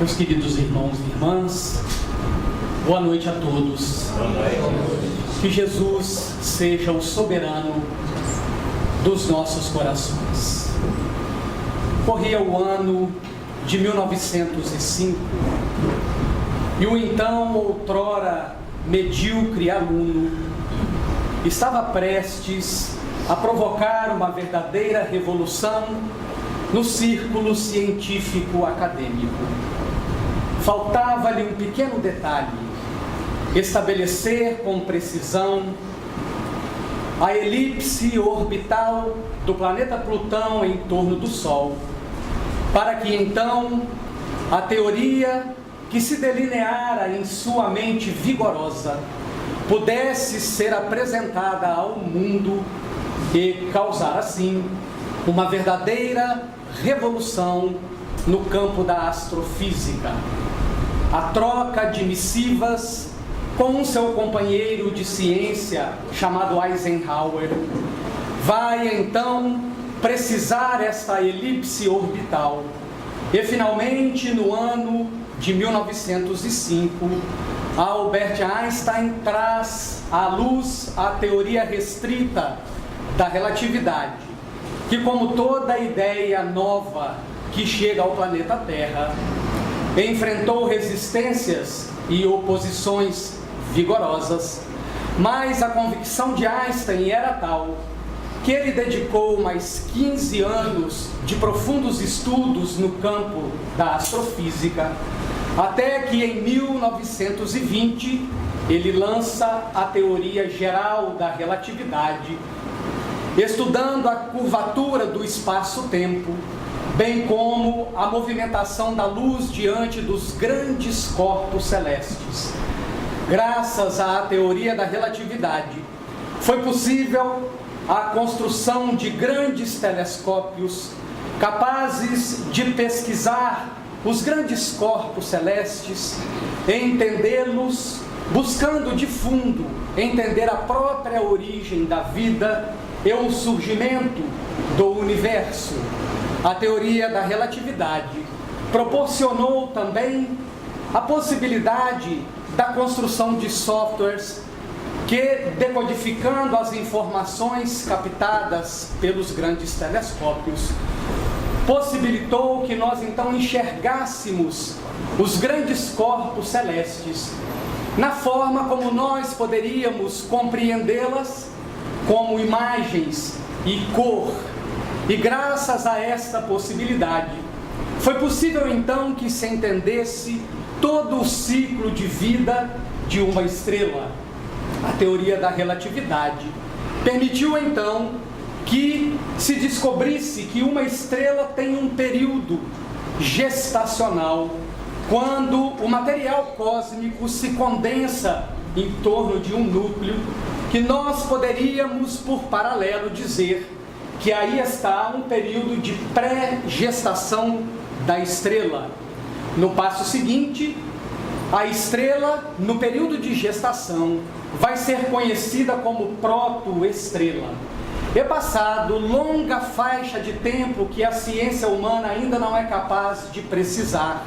Meus queridos irmãos e irmãs, boa noite a todos. Boa noite. Que Jesus seja o soberano dos nossos corações. Corria o ano de 1905 e o então, outrora, medíocre aluno estava prestes a provocar uma verdadeira revolução no círculo científico acadêmico. Faltava-lhe um pequeno detalhe: estabelecer com precisão a elipse orbital do planeta Plutão em torno do Sol, para que então a teoria que se delineara em sua mente vigorosa pudesse ser apresentada ao mundo e causar assim uma verdadeira revolução no campo da astrofísica. A troca de missivas com um seu companheiro de ciência chamado Eisenhower vai então precisar esta elipse orbital. E finalmente, no ano de 1905, Albert Einstein traz à luz a teoria restrita da relatividade, que, como toda ideia nova que chega ao planeta Terra, enfrentou resistências e oposições vigorosas, mas a convicção de Einstein era tal que ele dedicou mais 15 anos de profundos estudos no campo da astrofísica, até que em 1920 ele lança a teoria geral da relatividade, estudando a curvatura do espaço-tempo, bem como a movimentação da luz diante dos grandes corpos celestes. Graças à teoria da relatividade, foi possível a construção de grandes telescópios capazes de pesquisar os grandes corpos celestes, entendê-los, buscando de fundo entender a própria origem da vida e o surgimento do universo. A teoria da relatividade proporcionou também a possibilidade da construção de softwares que, decodificando as informações captadas pelos grandes telescópios, possibilitou que nós então enxergássemos os grandes corpos celestes na forma como nós poderíamos compreendê-las, como imagens e cor. E graças a esta possibilidade, foi possível então que se entendesse todo o ciclo de vida de uma estrela. A teoria da relatividade permitiu então que se descobrisse que uma estrela tem um período gestacional, quando o material cósmico se condensa em torno de um núcleo, que nós poderíamos, por paralelo, dizer que aí está um período de pré-gestação da estrela. No passo seguinte, a estrela, no período de gestação, vai ser conhecida como protoestrela. É passado longa faixa de tempo que a ciência humana ainda não é capaz de precisar.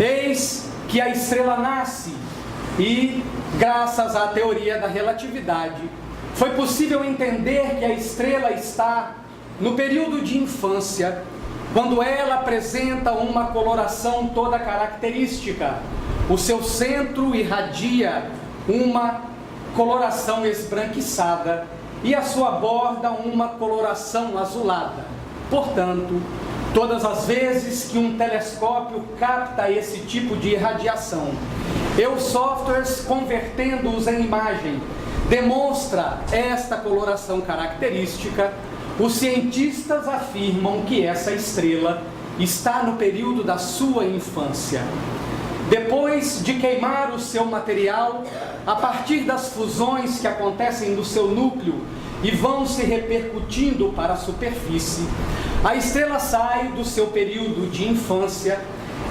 Eis que a estrela nasce e, graças à teoria da relatividade, foi possível entender que a estrela está no período de infância, quando ela apresenta uma coloração toda característica. O seu centro irradia uma coloração esbranquiçada e a sua borda uma coloração azulada. Portanto, todas as vezes que um telescópio capta esse tipo de irradiação, e os softwares, convertendo-os em imagem, demonstra esta coloração característica, os cientistas afirmam que essa estrela está no período da sua infância. Depois de queimar o seu material, a partir das fusões que acontecem no seu núcleo e vão se repercutindo para a superfície, a estrela sai do seu período de infância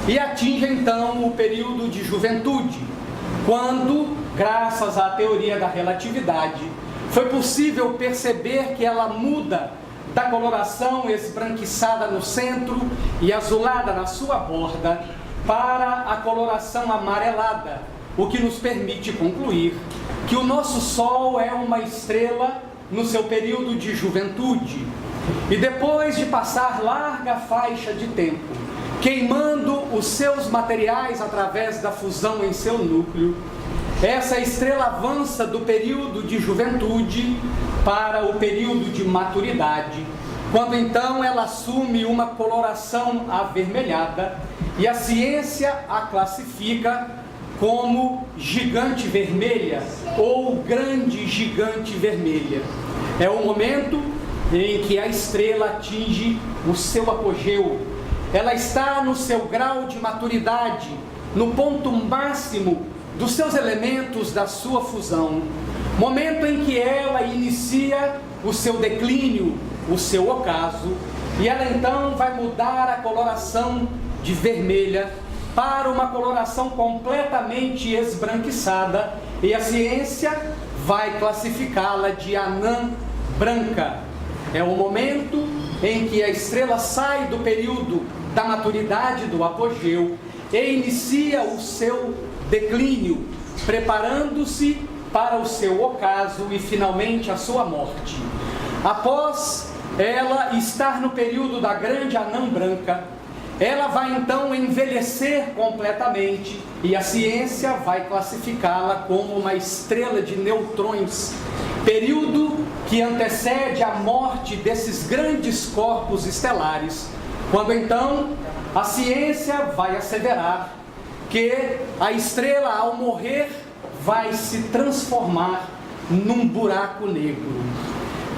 e atinge então o período de juventude, quando, graças à teoria da relatividade, foi possível perceber que ela muda da coloração esbranquiçada no centro e azulada na sua borda para a coloração amarelada, o que nos permite concluir que o nosso Sol é uma estrela no seu período de juventude, e depois de passar larga faixa de tempo, queimando os seus materiais através da fusão em seu núcleo, essa estrela avança do período de juventude para o período de maturidade, quando então ela assume uma coloração avermelhada, e a ciência a classifica como gigante vermelha ou grande gigante vermelha. É o momento em que a estrela atinge o seu apogeu. Ela está no seu grau de maturidade, no ponto máximo dos seus elementos da sua fusão, momento em que ela inicia o seu declínio, o seu ocaso, e ela então vai mudar a coloração de vermelha para uma coloração completamente esbranquiçada, e a ciência vai classificá-la de anã branca. É o momento em que a estrela sai do período da maturidade, do apogeu, e inicia o seu declínio, preparando-se para o seu ocaso e finalmente a sua morte. Após ela estar no período da grande anã branca, ela vai então envelhecer completamente, e a ciência vai classificá-la como uma estrela de neutrões, período que antecede a morte desses grandes corpos estelares, quando então a ciência vai asseverar que a estrela, ao morrer, vai se transformar num buraco negro.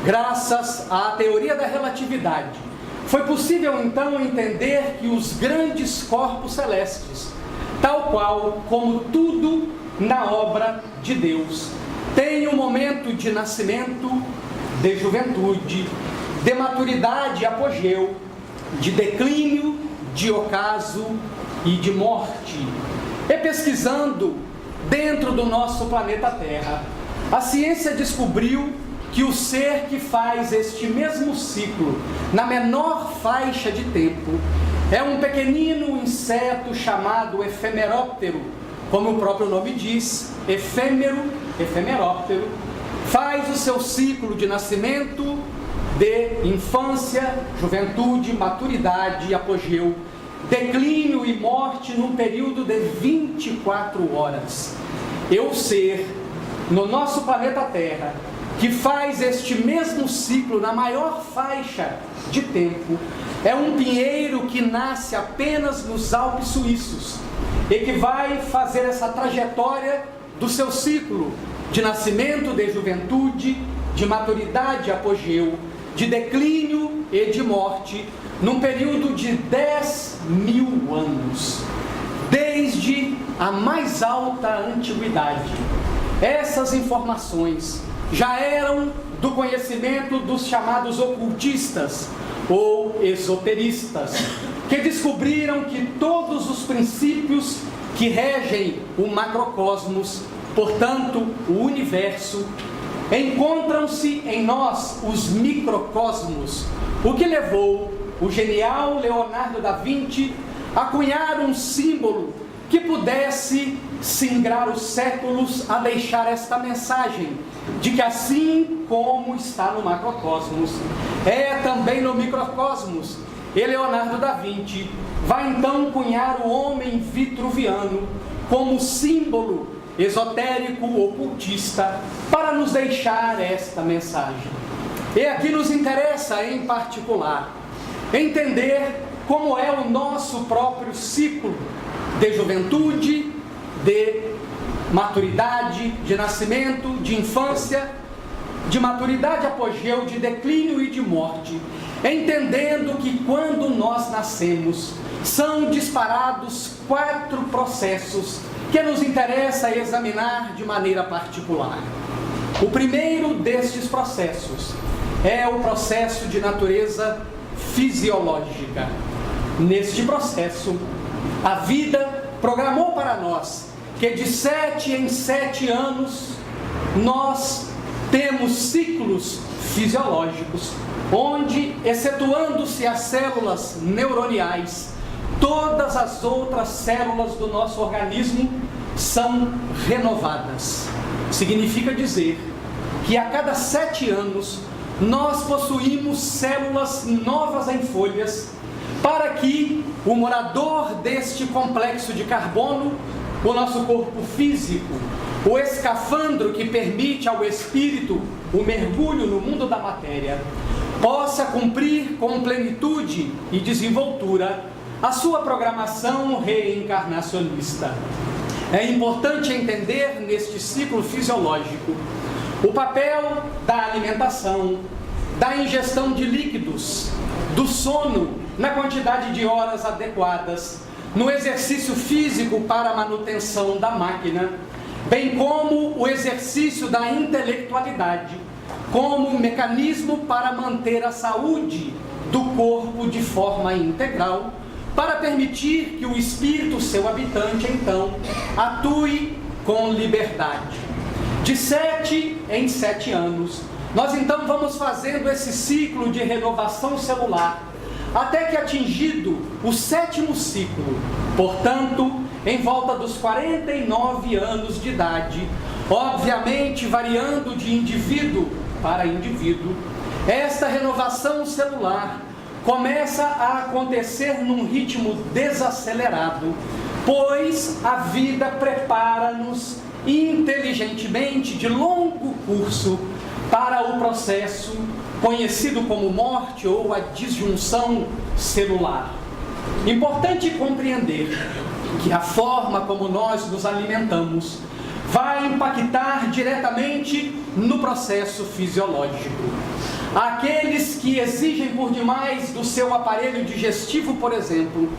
Graças à teoria da relatividade, foi possível então entender que os grandes corpos celestes, tal qual como tudo na obra de Deus, têm um momento de nascimento, de juventude, de maturidade e apogeu, de declínio, de ocaso e de morte. E pesquisando dentro do nosso planeta Terra, a ciência descobriu que o ser que faz este mesmo ciclo na menor faixa de tempo é um pequenino inseto chamado efemeróptero, como o próprio nome diz, efêmero, efemeróptero, faz o seu ciclo de nascimento, de infância, juventude, maturidade e apogeu, declínio e morte num período de 24 horas. E o ser no nosso planeta Terra que faz este mesmo ciclo na maior faixa de tempo é um pinheiro que nasce apenas nos Alpes suíços e que vai fazer essa trajetória do seu ciclo de nascimento, de juventude, de maturidade e apogeu, de declínio e de morte, num período de 10.000 anos, desde a mais alta antiguidade. Essas informações já eram do conhecimento dos chamados ocultistas ou esoteristas, que descobriram que todos os princípios que regem o macrocosmos, portanto o universo, encontram-se em nós, os microcosmos, o que levou o genial Leonardo da Vinci a cunhar um símbolo que pudesse singrar os séculos a deixar esta mensagem de que assim como está no macrocosmos, é também no microcosmos. E Leonardo da Vinci vai então cunhar o homem vitruviano como símbolo esotérico ocultista para nos deixar esta mensagem. E aqui nos interessa em particular entender como é o nosso próprio ciclo de juventude, de maturidade, de nascimento, de infância, de maturidade, apogeu, de declínio e de morte, entendendo que quando nós nascemos, são disparados 4 processos que nos interessa examinar de maneira particular. O primeiro destes processos é o processo de natureza fisiológica. Neste processo, a vida programou para nós que de 7 em 7 anos nós temos ciclos fisiológicos, onde, excetuando-se as células neuroniais, todas as outras células do nosso organismo são renovadas. Significa dizer que a cada 7 anos nós possuímos células novas em folhas, para que o morador deste complexo de carbono, o nosso corpo físico, o escafandro que permite ao espírito o mergulho no mundo da matéria, possa cumprir com plenitude e desenvoltura a sua programação reencarnacionista. É importante entender neste ciclo fisiológico o papel da alimentação, da ingestão de líquidos, do sono na quantidade de horas adequadas, no exercício físico para a manutenção da máquina, bem como o exercício da intelectualidade, como mecanismo para manter a saúde do corpo de forma integral, para permitir que o espírito, seu habitante, então, atue com liberdade. De 7 em 7 anos, nós então vamos fazendo esse ciclo de renovação celular, até que atingido o 7º ciclo, portanto, em volta dos 49 anos de idade, obviamente variando de indivíduo para indivíduo, esta renovação celular começa a acontecer num ritmo desacelerado, pois a vida prepara-nos inteligentemente de longo curso para o processo conhecido como morte ou a disjunção celular. Importante compreender que a forma como nós nos alimentamos vai impactar diretamente no processo fisiológico. Aqueles que exigem por demais do seu aparelho digestivo, por exemplo,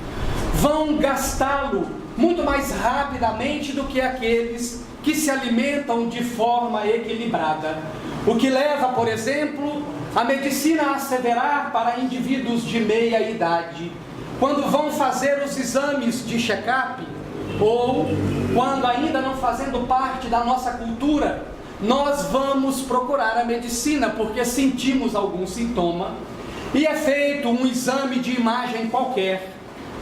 vão gastá-lo muito mais rapidamente do que aqueles que se alimentam de forma equilibrada. O que leva, por exemplo, a medicina a asseverar para indivíduos de meia idade, quando vão fazer os exames de check-up, ou quando ainda não fazendo parte da nossa cultura, nós vamos procurar a medicina porque sentimos algum sintoma e é feito um exame de imagem qualquer.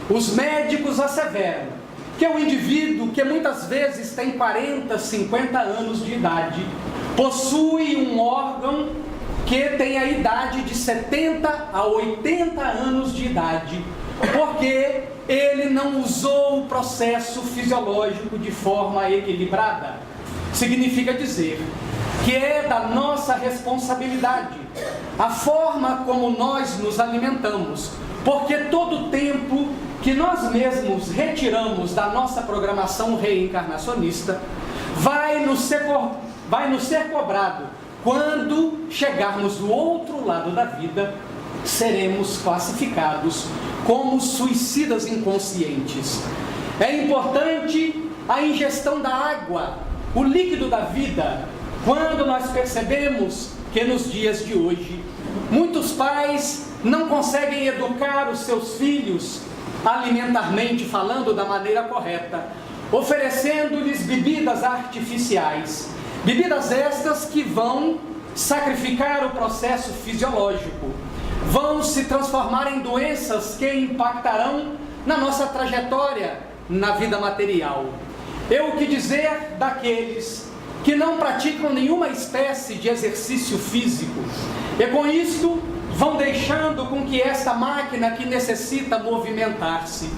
Os médicos asseveram que o indivíduo, que muitas vezes tem 40, 50 anos de idade, possui um órgão que tem a idade de 70 a 80 anos de idade, porque ele não usou o processo fisiológico de forma equilibrada. Significa dizer que é da nossa responsabilidade a forma como nós nos alimentamos, porque todo o tempo que nós mesmos retiramos da nossa programação reencarnacionista vai nos ser cobrado. Quando chegarmos do outro lado da vida, seremos classificados como suicidas inconscientes. É importante a ingestão da água, o líquido da vida, quando nós percebemos que nos dias de hoje, muitos pais não conseguem educar os seus filhos, alimentarmente falando, da maneira correta, oferecendo-lhes bebidas artificiais. Bebidas estas que vão sacrificar o processo fisiológico, vão se transformar em doenças que impactarão na nossa trajetória na vida material. Eu o que dizer daqueles que não praticam nenhuma espécie de exercício físico, e com isto vão deixando com que esta máquina que necessita movimentar-se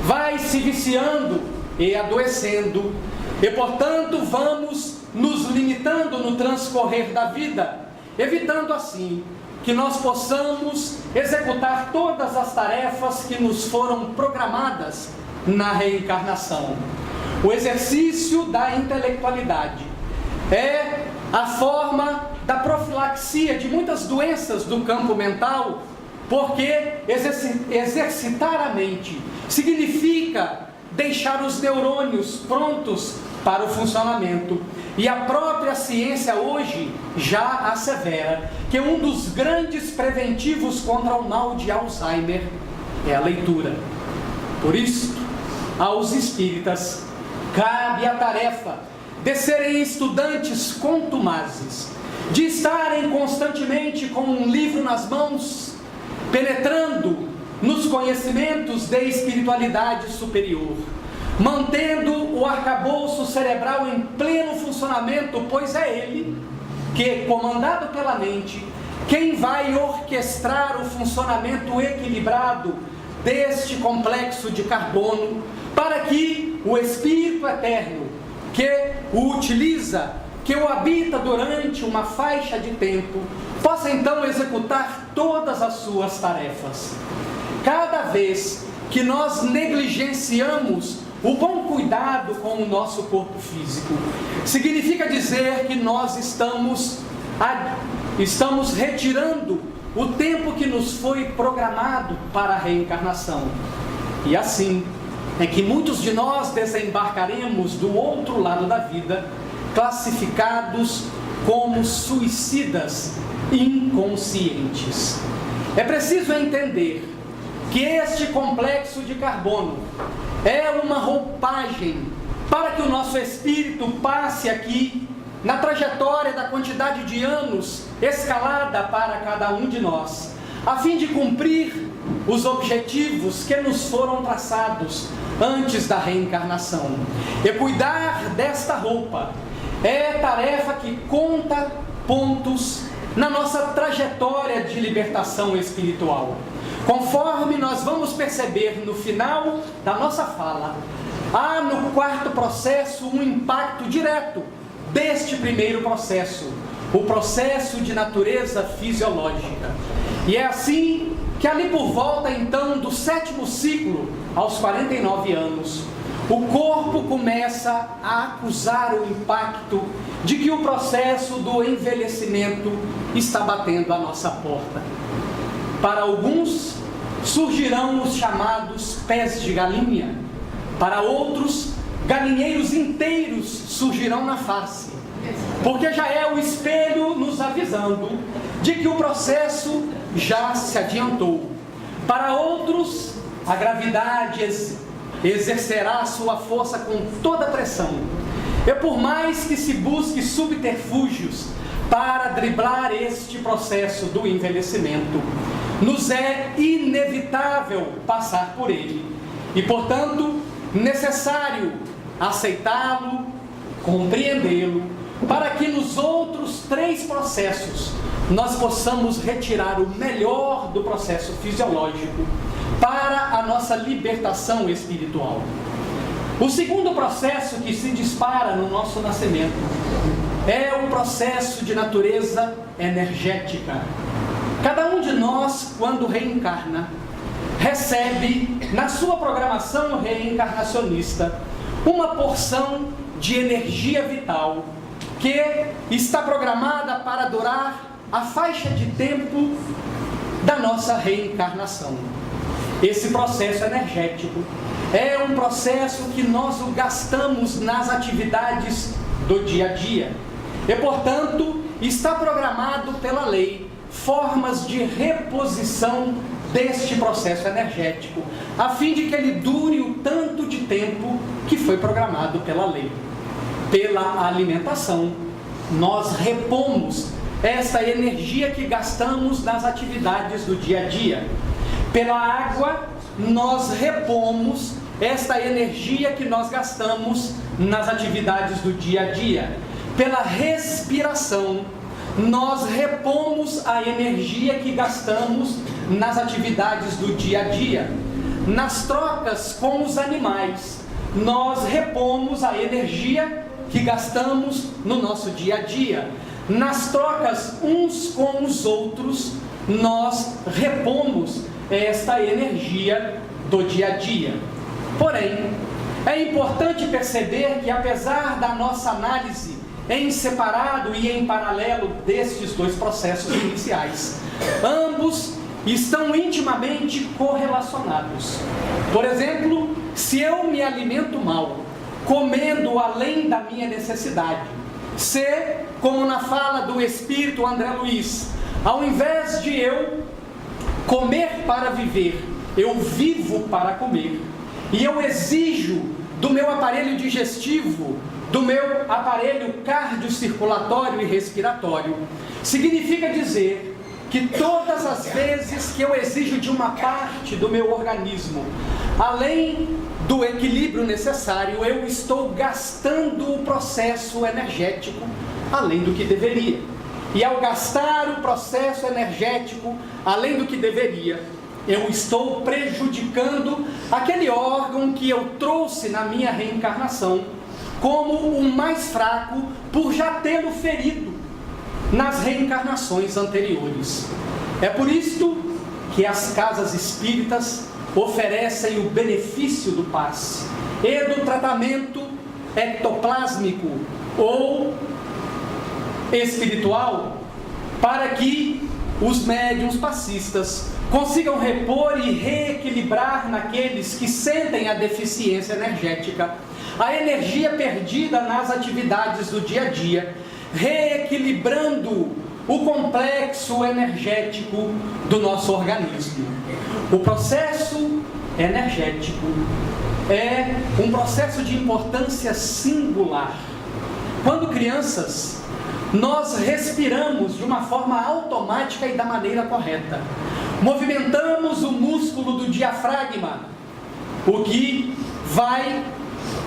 vai se viciando e adoecendo, e portanto vamos nos limitando no transcorrer da vida, evitando assim que nós possamos executar todas as tarefas que nos foram programadas na reencarnação. O exercício da intelectualidade é a forma da profilaxia de muitas doenças do campo mental, porque exercitar a mente significa deixar os neurônios prontos para o funcionamento. E a própria ciência hoje já assevera que um dos grandes preventivos contra o mal de Alzheimer é a leitura. Por isso, aos espíritas cabe a tarefa de serem estudantes contumazes, de estarem constantemente com um livro nas mãos, penetrando nos conhecimentos de espiritualidade superior, mantendo o arcabouço cerebral em pleno funcionamento, pois é ele que, comandado pela mente, quem vai orquestrar o funcionamento equilibrado deste complexo de carbono, para que o Espírito Eterno, que o utiliza, que o habita durante uma faixa de tempo, possa então executar todas as suas tarefas. Cada vez que nós negligenciamos o bom cuidado com o nosso corpo físico, significa dizer que nós estamos retirando o tempo que nos foi programado para a reencarnação. E assim é que muitos de nós desembarcaremos do outro lado da vida, classificados como suicidas inconscientes. É preciso entender que este complexo de carbono é uma roupagem para que o nosso espírito passe aqui na trajetória da quantidade de anos escalada para cada um de nós, a fim de cumprir os objetivos que nos foram traçados antes da reencarnação. E cuidar desta roupa é tarefa que conta pontos na nossa trajetória de libertação espiritual. Conforme nós vamos perceber no final da nossa fala, há no quarto processo um impacto direto deste primeiro processo, o processo de natureza fisiológica. E é assim que ali por volta então do 7º ciclo, aos 49 anos, o corpo começa a acusar o impacto de que o processo do envelhecimento está batendo à nossa porta. Para alguns, surgirão os chamados pés de galinha. Para outros, galinheiros inteiros surgirão na face, porque já é o espelho nos avisando de que o processo já se adiantou. Para outros, a gravidade exercerá sua força com toda a pressão. E por mais que se busque subterfúgios para driblar este processo do envelhecimento, nos é inevitável passar por ele. E, portanto, necessário aceitá-lo, compreendê-lo, para que nos outros 3 processos nós possamos retirar o melhor do processo fisiológico para a nossa libertação espiritual. O segundo processo que se dispara no nosso nascimento é o processo de natureza energética. Cada um de nós, quando reencarna, recebe na sua programação reencarnacionista uma porção de energia vital que está programada para durar a faixa de tempo da nossa reencarnação. Esse processo energético é um processo que nós o gastamos nas atividades do dia a dia. E, portanto, está programado pela lei formas de reposição deste processo energético, a fim de que ele dure o tanto de tempo que foi programado pela lei. Pela alimentação, nós repomos essa energia que gastamos nas atividades do dia a dia. Pela água, nós repomos esta energia que nós gastamos nas atividades do dia a dia. Pela respiração, nós repomos a energia que gastamos nas atividades do dia a dia. Nas trocas com os animais, nós repomos a energia que gastamos no nosso dia a dia. Nas trocas uns com os outros, nós repomos esta energia do dia a dia. Porém, é importante perceber que, apesar da nossa análise em separado e em paralelo destes 2 processos iniciais, ambos estão intimamente correlacionados. Por exemplo, se eu me alimento mal, comendo além da minha necessidade, se, como na fala do Espírito André Luiz, ao invés de eu comer para viver, eu vivo para comer, e eu exijo do meu aparelho digestivo, do meu aparelho cardiocirculatório e respiratório, significa dizer que todas as vezes que eu exijo de uma parte do meu organismo, além do equilíbrio necessário, eu estou gastando o processo energético além do que deveria. E ao gastar o processo energético além do que deveria, eu estou prejudicando aquele órgão que eu trouxe na minha reencarnação como o mais fraco, por já tê-lo ferido nas reencarnações anteriores. É por isto que as casas espíritas oferecem o benefício do passe e do tratamento ectoplásmico ou espiritual, para que os médiuns passistas consigam repor e reequilibrar naqueles que sentem a deficiência energética a energia perdida nas atividades do dia a dia, reequilibrando o complexo energético do nosso organismo. O processo energético é um processo de importância singular. Quando crianças, nós respiramos de uma forma automática e da maneira correta. Movimentamos o músculo do diafragma, o que vai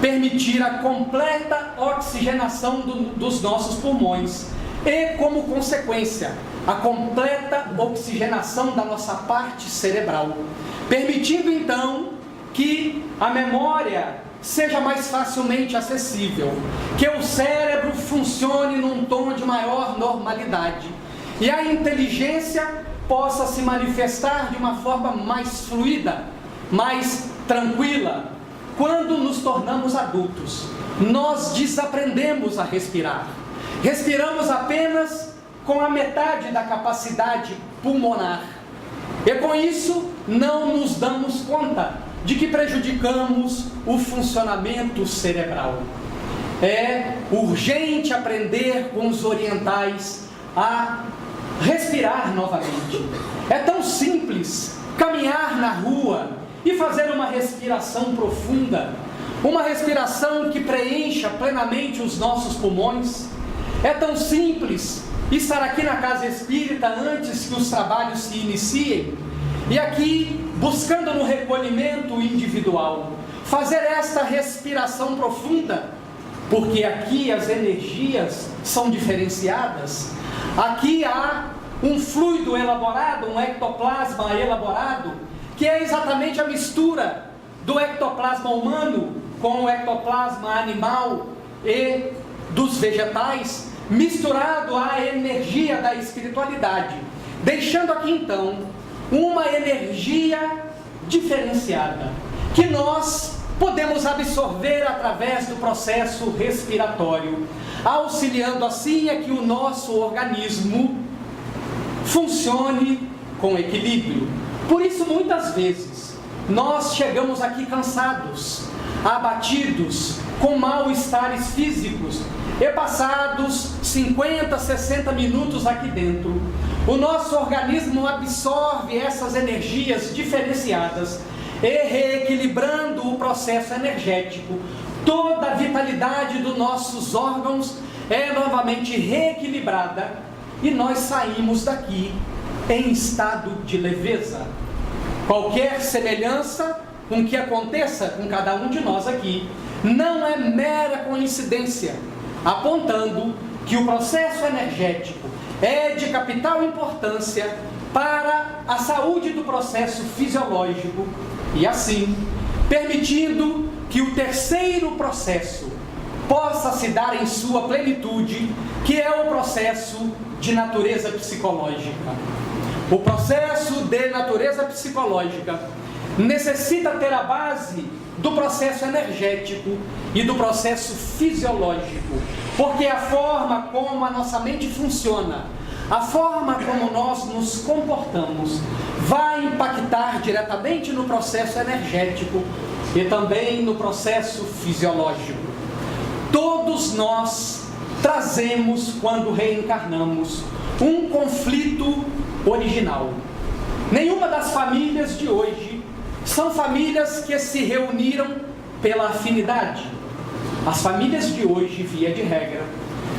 permitir a completa oxigenação dos nossos pulmões e, como consequência, a completa oxigenação da nossa parte cerebral, permitindo então que a memória seja mais facilmente acessível, que o cérebro funcione num tom de maior normalidade e a inteligência possa se manifestar de uma forma mais fluida, mais tranquila. Quando nos tornamos adultos, nós desaprendemos a respirar. Respiramos apenas com a metade da capacidade pulmonar. E com isso, não nos damos conta de que prejudicamos o funcionamento cerebral. É urgente aprender com os orientais a respirar novamente. É tão simples caminhar na rua e fazer uma respiração profunda, uma respiração que preencha plenamente os nossos pulmões. É tão simples estar aqui na casa espírita antes que os trabalhos se iniciem, e aqui, buscando no recolhimento individual, fazer esta respiração profunda, porque aqui as energias são diferenciadas, aqui há um fluido elaborado, um ectoplasma elaborado, que é exatamente a mistura do ectoplasma humano com o ectoplasma animal e dos vegetais, misturado à energia da espiritualidade, deixando aqui então uma energia diferenciada, que nós podemos absorver através do processo respiratório, auxiliando assim a que o nosso organismo funcione com equilíbrio. Por isso, muitas vezes, nós chegamos aqui cansados, abatidos, com mal-estares físicos, e passados 50, 60 minutos aqui dentro, o nosso organismo absorve essas energias diferenciadas e, reequilibrando o processo energético, toda a vitalidade dos nossos órgãos é novamente reequilibrada e nós saímos daqui em estado de leveza. Qualquer semelhança com o que aconteça com cada um de nós aqui não é mera coincidência, apontando que o processo energético é de capital importância para a saúde do processo fisiológico e assim permitindo que o terceiro processo possa se dar em sua plenitude, que é o processo de natureza psicológica. O processo de natureza psicológica necessita ter a base do processo energético e do processo fisiológico, porque a forma como a nossa mente funciona, a forma como nós nos comportamos, vai impactar diretamente no processo energético e também no processo fisiológico. Todos nós trazemos, quando reencarnamos, um conflito original. Nenhuma das famílias de hoje são famílias que se reuniram pela afinidade. As famílias de hoje, via de regra,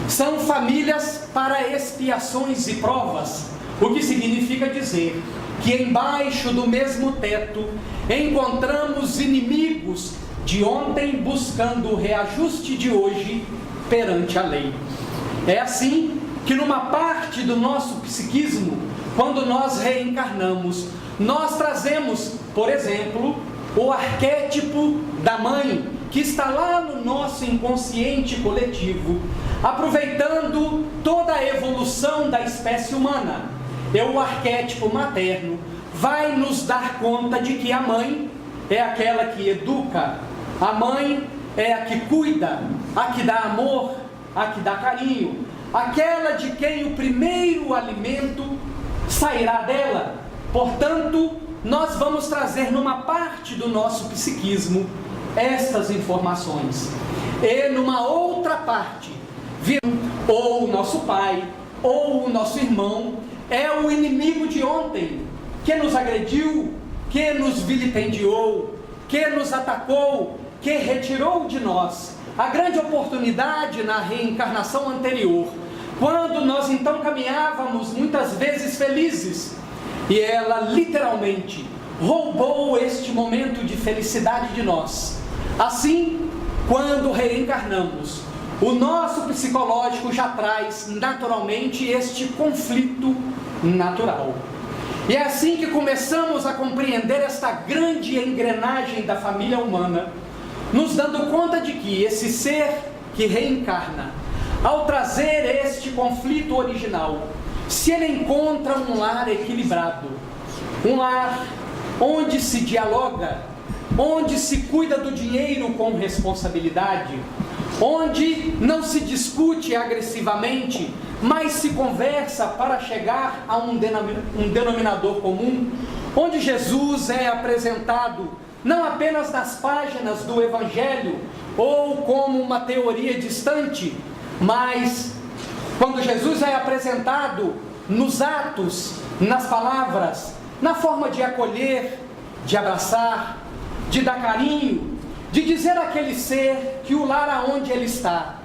são famílias para expiações e provas, o que significa dizer que embaixo do mesmo teto encontramos inimigos de ontem buscando o reajuste de hoje perante a lei. É assim que numa parte do nosso psiquismo, quando nós reencarnamos, nós trazemos, por exemplo, o arquétipo da mãe, que está lá no nosso inconsciente coletivo, aproveitando toda a evolução da espécie humana. O arquétipo materno vai nos dar conta de que a mãe é aquela que educa, a mãe é a que cuida, a que dá amor, a que dá carinho, aquela de quem o primeiro alimento sairá dela. Portanto, nós vamos trazer numa parte do nosso psiquismo estas informações. E numa outra parte, ou o nosso pai, ou o nosso irmão, é o inimigo de ontem, que nos agrediu, que nos vilipendiou, que nos atacou, que retirou de nós a grande oportunidade na reencarnação anterior, quando nós então caminhávamos muitas vezes felizes, e ela literalmente roubou este momento de felicidade de nós. Assim, quando reencarnamos, o nosso psicológico já traz naturalmente este conflito natural. E é assim que começamos a compreender esta grande engrenagem da família humana, nos dando conta de que esse ser que reencarna, ao trazer este conflito original, se ele encontra um lar equilibrado, um lar onde se dialoga, onde se cuida do dinheiro com responsabilidade, onde não se discute agressivamente, mas se conversa para chegar a um denominador comum, onde Jesus é apresentado não apenas nas páginas do Evangelho ou como uma teoria distante, mas quando Jesus é apresentado nos atos, nas palavras, na forma de acolher, de abraçar, de dar carinho, de dizer àquele ser que o lar aonde ele está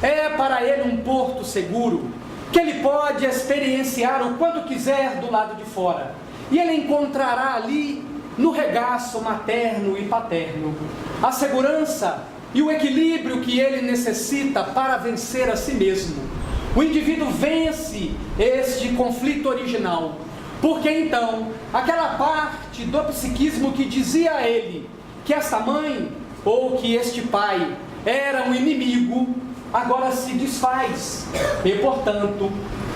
é para ele um porto seguro, que ele pode experienciar o quanto quiser do lado de fora, e ele encontrará ali no regaço materno e paterno a segurança e o equilíbrio que ele necessita para vencer a si mesmo. O indivíduo vence este conflito original, porque então aquela parte do psiquismo que dizia a ele que esta mãe ou que este pai era um inimigo, agora se desfaz, e portanto,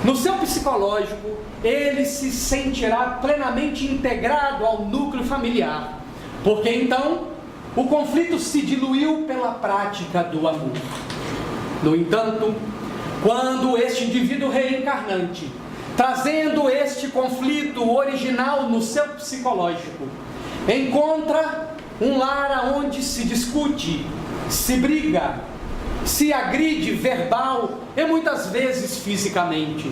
no seu psicológico, ele se sentirá plenamente integrado ao núcleo familiar, porque então o conflito se diluiu pela prática do amor. No entanto, quando este indivíduo reencarnante, trazendo este conflito original no seu psicológico, encontra um lar onde se discute, se briga, se agride verbal e muitas vezes fisicamente,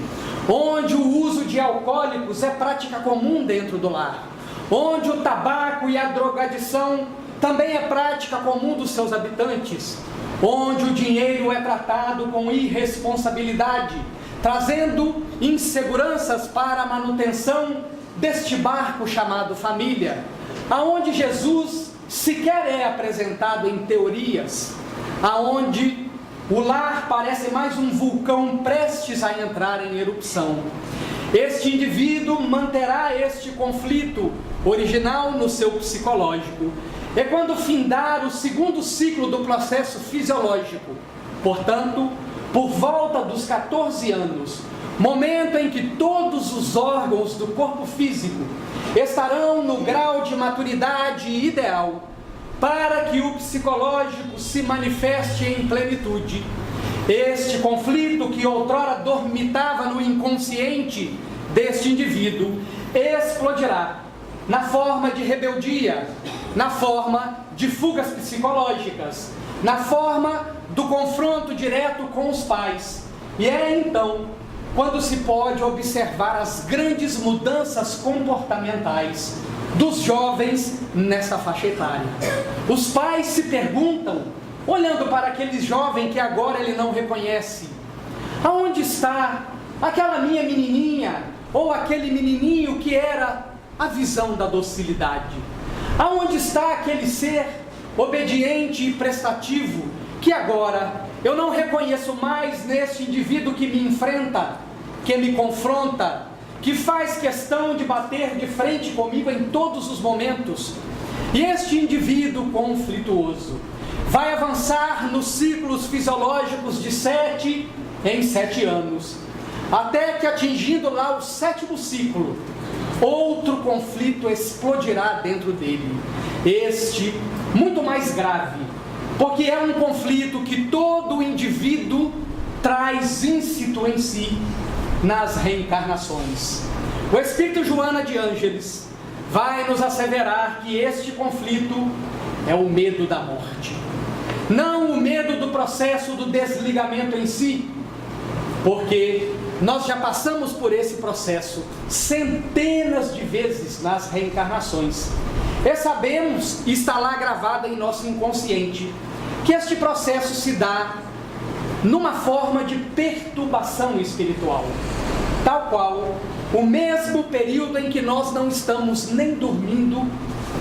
onde o uso de alcoólicos é prática comum dentro do lar, onde o tabaco e a drogadição também é prática comum dos seus habitantes, onde o dinheiro é tratado com irresponsabilidade, trazendo inseguranças para a manutenção deste barco chamado família, aonde Jesus sequer é apresentado em teorias, aonde o lar parece mais um vulcão prestes a entrar em erupção. Este indivíduo manterá este conflito original no seu psicológico, e quando findar o segundo ciclo do processo fisiológico, portanto, por volta dos 14 anos, momento em que todos os órgãos do corpo físico estarão no grau de maturidade ideal, para que o psicológico se manifeste em plenitude, este conflito que outrora dormitava no inconsciente deste indivíduo explodirá na forma de rebeldia, na forma de fugas psicológicas, na forma do confronto direto com os pais. E é então quando se pode observar as grandes mudanças comportamentais dos jovens nessa faixa etária. Os pais se perguntam, olhando para aquele jovem que agora ele não reconhece: aonde está aquela minha menininha ou aquele menininho que era a visão da docilidade? Aonde está aquele ser obediente e prestativo que agora eu não reconheço mais neste indivíduo que me enfrenta, que me confronta, que faz questão de bater de frente comigo em todos os momentos? E este indivíduo conflituoso vai avançar nos ciclos fisiológicos de 7 em 7 anos, até que, atingindo lá o 7º ciclo, outro conflito explodirá dentro dele. Este, muito mais grave, porque é um conflito que todo indivíduo traz íncito em si nas reencarnações. O Espírito Joana de Ângeles vai nos asseverar que este conflito é o medo da morte. Não o medo do processo do desligamento em si, porque nós já passamos por esse processo centenas de vezes nas reencarnações. E sabemos, e está lá gravado em nosso inconsciente, que este processo se dá numa forma de perturbação espiritual, tal qual o mesmo período em que nós não estamos nem dormindo,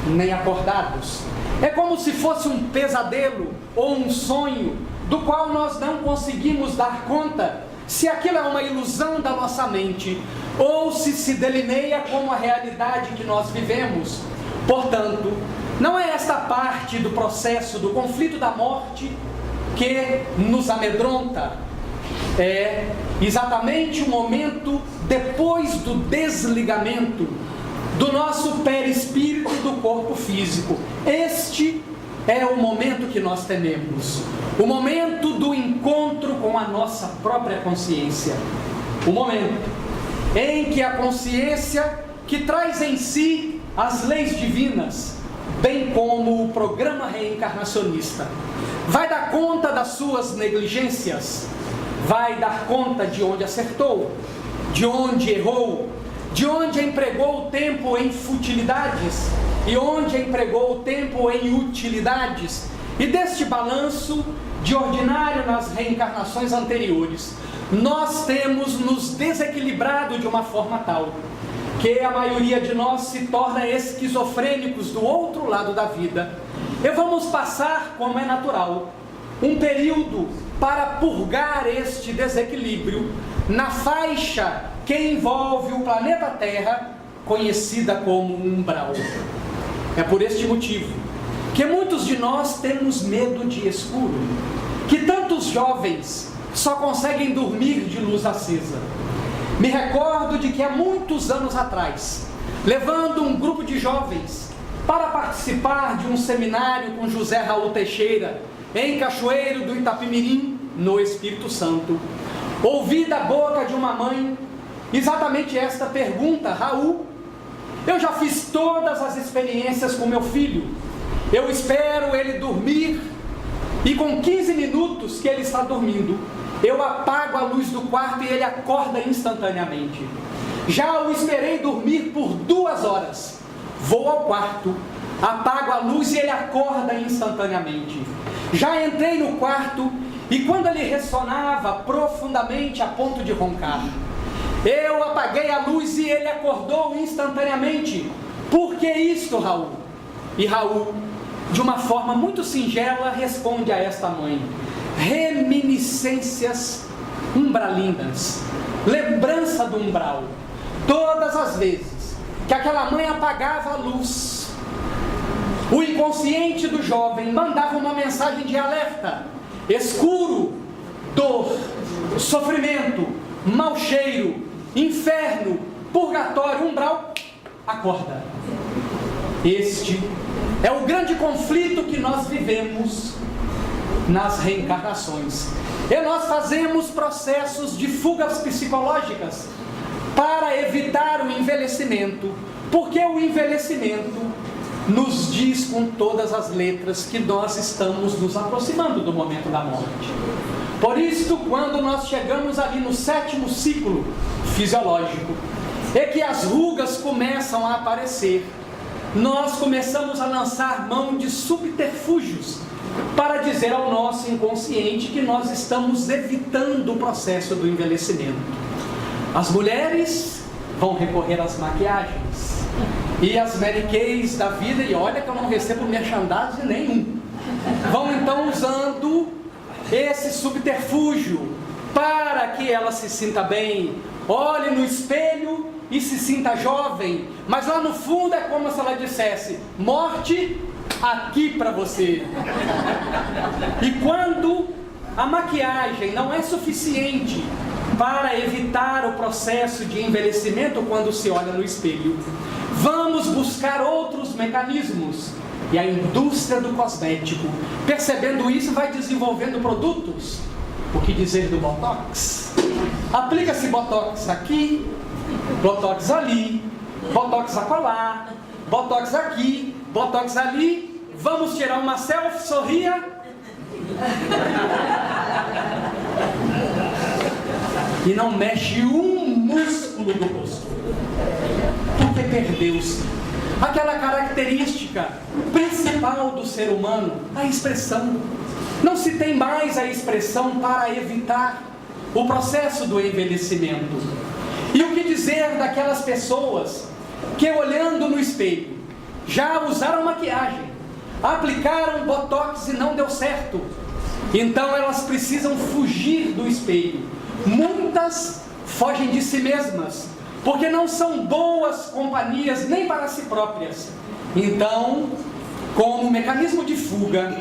nem acordados. É como se fosse um pesadelo ou um sonho do qual nós não conseguimos dar conta se aquilo é uma ilusão da nossa mente ou se delineia como a realidade que nós vivemos. Portanto, não é esta parte do processo do conflito da morte que nos amedronta. É exatamente o momento depois do desligamento do nosso perispírito do corpo físico. Este é o momento que nós tememos, o momento do encontro com a nossa própria consciência, o momento em que a consciência, que traz em si as leis divinas, bem como o programa reencarnacionista, vai dar conta das suas negligências, vai dar conta de onde acertou, de onde errou, de onde empregou o tempo em futilidades e onde empregou o tempo em utilidades, e deste balanço de ordinário nas reencarnações anteriores, nós temos nos desequilibrado de uma forma tal que a maioria de nós se torna esquizofrênicos do outro lado da vida. E vamos passar, como é natural, um período para purgar este desequilíbrio na faixa que envolve o planeta Terra, conhecida como umbral. É por este motivo que muitos de nós temos medo de escuro, que tantos jovens só conseguem dormir de luz acesa. Me recordo de que há muitos anos atrás, levando um grupo de jovens para participar de um seminário com José Raul Teixeira, em Cachoeiro do Itapimirim, no Espírito Santo, ouvi da boca de uma mãe exatamente esta pergunta: Raul, eu já fiz todas as experiências com meu filho, eu espero ele dormir e com 15 minutos que ele está dormindo, eu apago a luz do quarto e ele acorda instantaneamente. Já o esperei dormir por 2 horas, vou ao quarto, apago a luz e ele acorda instantaneamente. Já entrei no quarto e quando ele ressonava profundamente a ponto de roncar, eu apaguei a luz e ele acordou instantaneamente. Por que isto, Raul? E Raul, de uma forma muito singela, responde a esta mãe: reminiscências umbralinas, lembrança do umbral. Todas as vezes que aquela mãe apagava a luz, o inconsciente do jovem mandava uma mensagem de alerta: escuro, dor, sofrimento, mau cheiro, inferno, purgatório, umbral, acorda. Este é o grande conflito que nós vivemos nas reencarnações. E nós fazemos processos de fugas psicológicas para evitar o envelhecimento, porque o envelhecimento nos diz com todas as letras que nós estamos nos aproximando do momento da morte. Por isso, quando nós chegamos ali no 7º ciclo fisiológico, é que as rugas começam a aparecer. Nós começamos a lançar mão de subterfúgios para dizer ao nosso inconsciente que nós estamos evitando o processo do envelhecimento. As mulheres vão recorrer às maquiagens e às Mary Kays da vida, e olha que eu não recebo merchandising nenhum. Vão então usando esse subterfúgio para que ela se sinta bem, olhe no espelho e se sinta jovem, mas lá no fundo é como se ela dissesse: morte aqui para você. E quando a maquiagem não é suficiente para evitar o processo de envelhecimento quando se olha no espelho, vamos buscar outros mecanismos. E a indústria do cosmético, percebendo isso, vai desenvolvendo produtos. O que dizer do Botox? Aplica-se Botox aqui, Botox ali, Botox acolá, Botox aqui, Botox ali. Vamos tirar uma selfie, sorria. E não mexe um músculo do rosto, porque perdeu-se aquela característica principal do ser humano, a expressão. Não se tem mais a expressão para evitar o processo do envelhecimento. E o que dizer daquelas pessoas que, olhando no espelho, já usaram maquiagem, aplicaram Botox e não deu certo? Então elas precisam fugir do espelho. Muitas fogem de si mesmas, porque não são boas companhias nem para si próprias. Então, como mecanismo de fuga,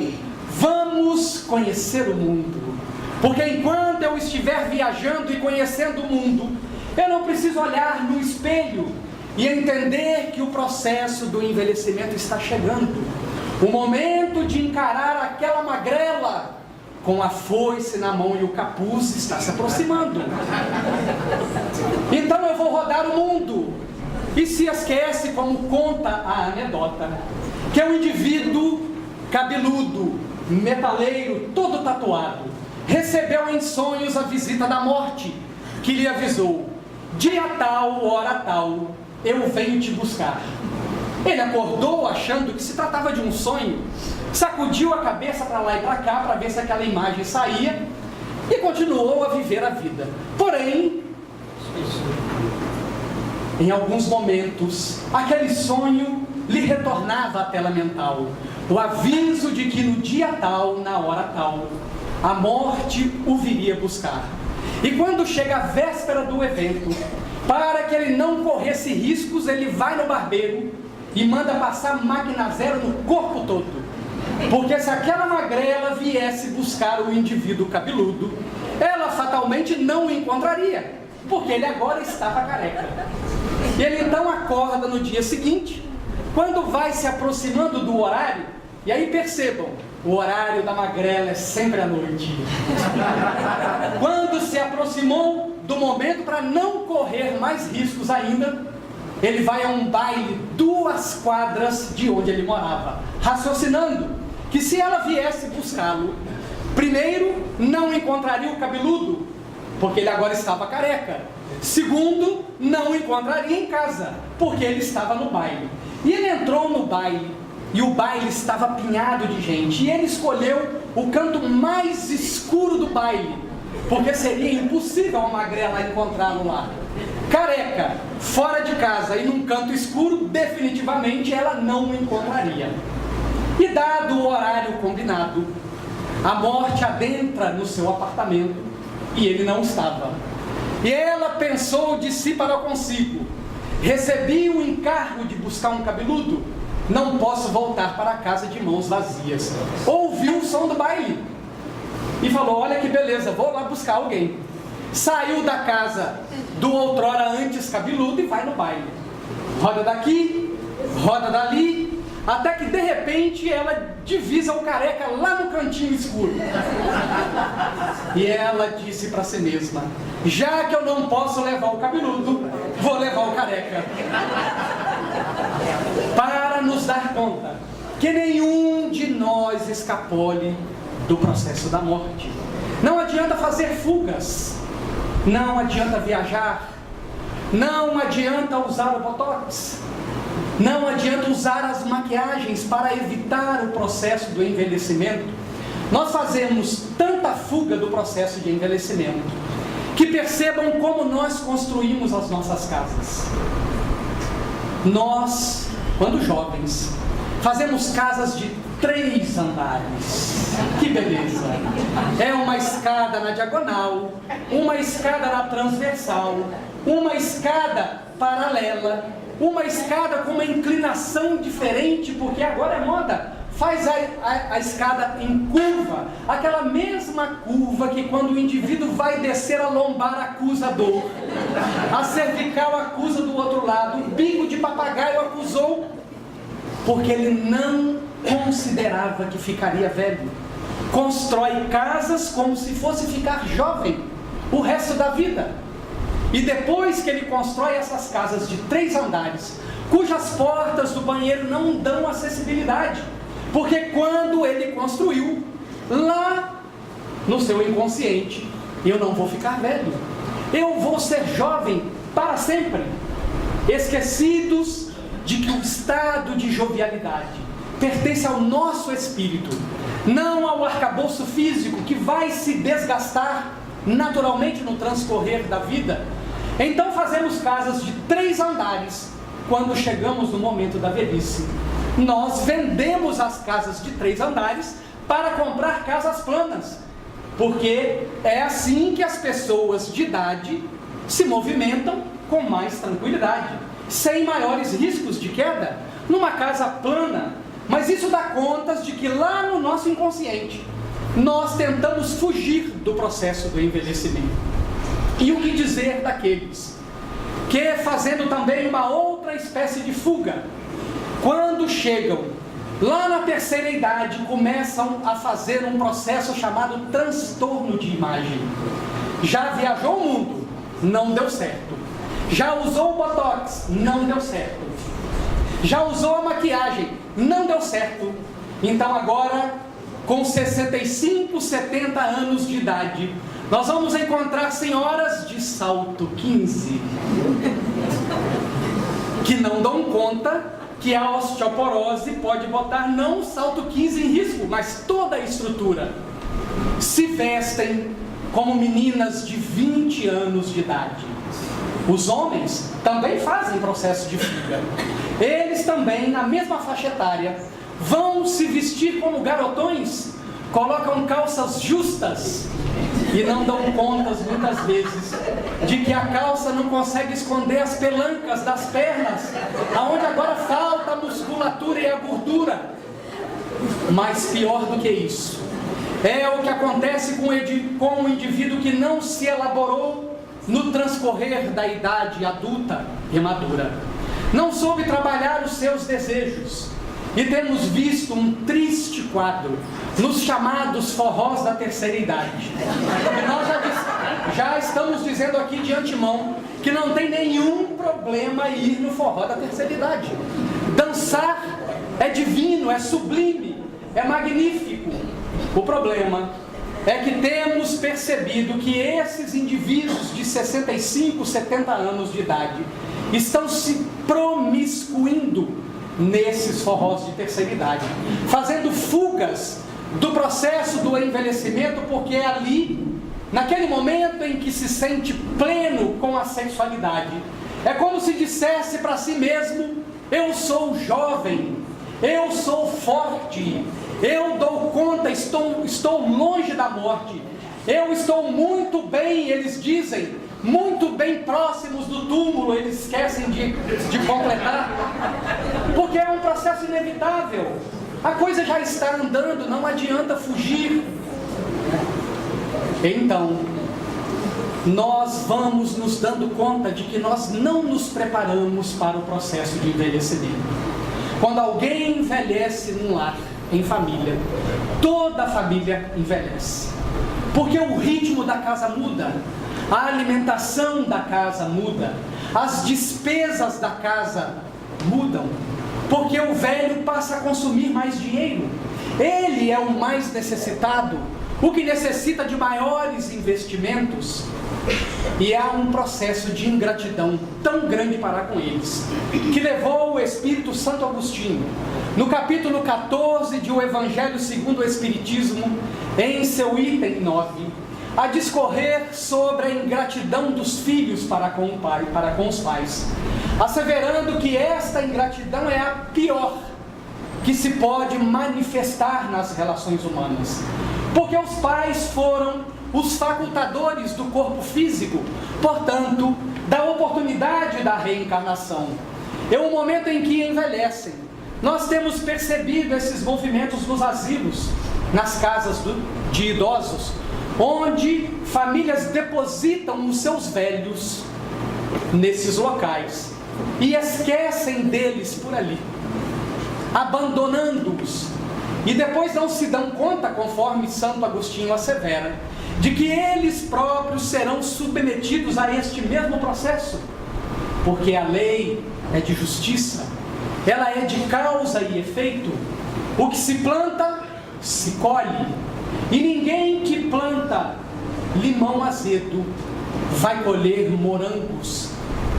vamos conhecer o mundo. Porque enquanto eu estiver viajando e conhecendo o mundo, eu não preciso olhar no espelho e entender que o processo do envelhecimento está chegando. O momento de encarar aquela magrela com a foice na mão e o capuz está se aproximando. Então eu vou rodar o mundo. E se esquece, como conta a anedota, que é um indivíduo cabeludo, metaleiro, todo tatuado, recebeu em sonhos a visita da morte, que lhe avisou: dia tal, hora tal, eu venho te buscar. Ele acordou achando que se tratava de um sonho, sacudiu a cabeça para lá e para cá para ver se aquela imagem saía e continuou a viver a vida. Porém, em alguns momentos, aquele sonho lhe retornava à tela mental, o aviso de que no dia tal, na hora tal, a morte o viria buscar. E quando chega a véspera do evento, para que ele não corresse riscos, ele vai no barbeiro e manda passar máquina zero no corpo todo. Porque se aquela magrela viesse buscar o indivíduo cabeludo, ela fatalmente não o encontraria, porque ele agora estava careca. E ele então acorda no dia seguinte, quando vai se aproximando do horário, e aí percebam, o horário da magrela é sempre à noite. Quando se aproximou do momento para não correr mais riscos ainda, ele vai a um baile 2 quadras de onde ele morava, raciocinando que se ela viesse buscá-lo, primeiro, não encontraria o cabeludo, porque ele agora estava careca. Segundo, não o encontraria em casa, porque ele estava no baile. E ele entrou no baile, e o baile estava apinhado de gente, e ele escolheu o canto mais escuro do baile, porque seria impossível a magrela encontrá-lo lá. Careca, fora de casa e num canto escuro, definitivamente ela não o encontraria. E dado o horário combinado, a morte adentra no seu apartamento e ele não estava. E ela pensou de si para consigo: recebi o encargo de buscar um cabeludo, não posso voltar para casa de mãos vazias. Ouviu o som do baile e falou: olha que beleza, vou lá buscar alguém. Saiu da casa do outrora antes cabeludo e vai no baile. Roda daqui, roda dali, até que de repente ela divisa o careca lá no cantinho escuro. E ela disse para si mesma: já que eu não posso levar o cabeludo, vou levar o careca. Para nos dar conta que nenhum de nós escapole do processo da morte. Não adianta fazer fugas, não adianta viajar, não adianta usar o Botox, não adianta usar as maquiagens para evitar o processo do envelhecimento. Nós fazemos tanta fuga do processo de envelhecimento que percebam como nós construímos as nossas casas. Nós, quando jovens, fazemos casas de 3 andares. Que beleza! É uma escada na diagonal, uma escada na transversal, uma escada paralela, uma escada com uma inclinação diferente, porque agora é moda. Faz a escada em curva, aquela mesma curva que quando o indivíduo vai descer a lombar acusa a dor, a cervical acusa do outro lado, o bico de papagaio acusou, porque ele não considerava que ficaria velho. Constrói casas como se fosse ficar jovem o resto da vida. E depois que ele constrói essas casas de 3 andares, cujas portas do banheiro não dão acessibilidade, porque quando ele construiu, lá no seu inconsciente, eu não vou ficar velho, eu vou ser jovem para sempre, esquecidos de que o estado de jovialidade pertence ao nosso espírito, não ao arcabouço físico que vai se desgastar naturalmente no transcorrer da vida. Então fazemos casas de 3 andares quando chegamos no momento da velhice. Nós vendemos as casas de 3 andares para comprar casas planas, porque é assim que as pessoas de idade se movimentam com mais tranquilidade, sem maiores riscos de queda, numa casa plana. Mas isso dá contas de que lá no nosso inconsciente nós tentamos fugir do processo do envelhecimento. E o que dizer daqueles que, fazendo também uma outra espécie de fuga, quando chegam lá na terceira idade, começam a fazer um processo chamado transtorno de imagem. Já viajou o mundo, não deu certo. Já usou o botox, não deu certo. Já usou a maquiagem, não deu certo. Então agora, com 65, 70 anos de idade, nós vamos encontrar senhoras de salto 15 que não dão conta que a osteoporose pode botar não o salto 15 em risco, mas toda a estrutura. Se vestem como meninas de 20 anos de idade. Os homens também fazem processo de fuga. Eles também, na mesma faixa etária, vão se vestir como garotões, colocam calças justas e não dão contas muitas vezes de que a calça não consegue esconder as pelancas das pernas, aonde agora falta a musculatura e a gordura. Mas pior do que isso, é o que acontece com o indivíduo que não se elaborou no transcorrer da idade adulta e madura. Não soube trabalhar os seus desejos. E temos visto um triste quadro nos chamados forrós da terceira idade. E nós já estamos dizendo aqui de antemão que não tem nenhum problema ir no forró da terceira idade. Dançar é divino, é sublime, é magnífico. O problema é que temos percebido que esses indivíduos de 65, 70 anos de idade estão se promiscuindo nesses forrós de terceira idade, fazendo fugas do processo do envelhecimento, porque é ali, naquele momento em que se sente pleno com a sexualidade, é como se dissesse para si mesmo: eu sou jovem, eu sou forte, eu dou conta, estou longe da morte, eu estou muito bem, eles dizem, muito bem próximos do túmulo, eles esquecem de completar, porque é um processo inevitável, a coisa já está andando, não adianta fugir. Então, nós vamos nos dando conta de que nós não nos preparamos para o processo de envelhecimento. Quando alguém envelhece num lar, em família, toda a família envelhece, porque o ritmo da casa muda, a alimentação da casa muda, as despesas da casa mudam, porque o velho passa a consumir mais dinheiro, ele é o mais necessitado, o que necessita de maiores investimentos, e há um processo de ingratidão tão grande para com eles, que levou o Espírito Santo Agostinho, no capítulo 14 de O Evangelho segundo o Espiritismo, em seu item 9, a discorrer sobre a ingratidão dos filhos para com os pais, asseverando que esta ingratidão é a pior que se pode manifestar nas relações humanas, porque os pais foram os facultadores do corpo físico, portanto, da oportunidade da reencarnação. É um momento em que envelhecem. Nós temos percebido esses movimentos nos asilos, nas casas de idosos, onde famílias depositam os seus velhos nesses locais e esquecem deles por ali, abandonando-os, e depois não se dão conta, conforme Santo Agostinho assevera, de que eles próprios serão submetidos a este mesmo processo, porque a lei é de justiça, ela é de causa e efeito. O que se planta, se colhe, e ninguém que planta limão azedo vai colher morangos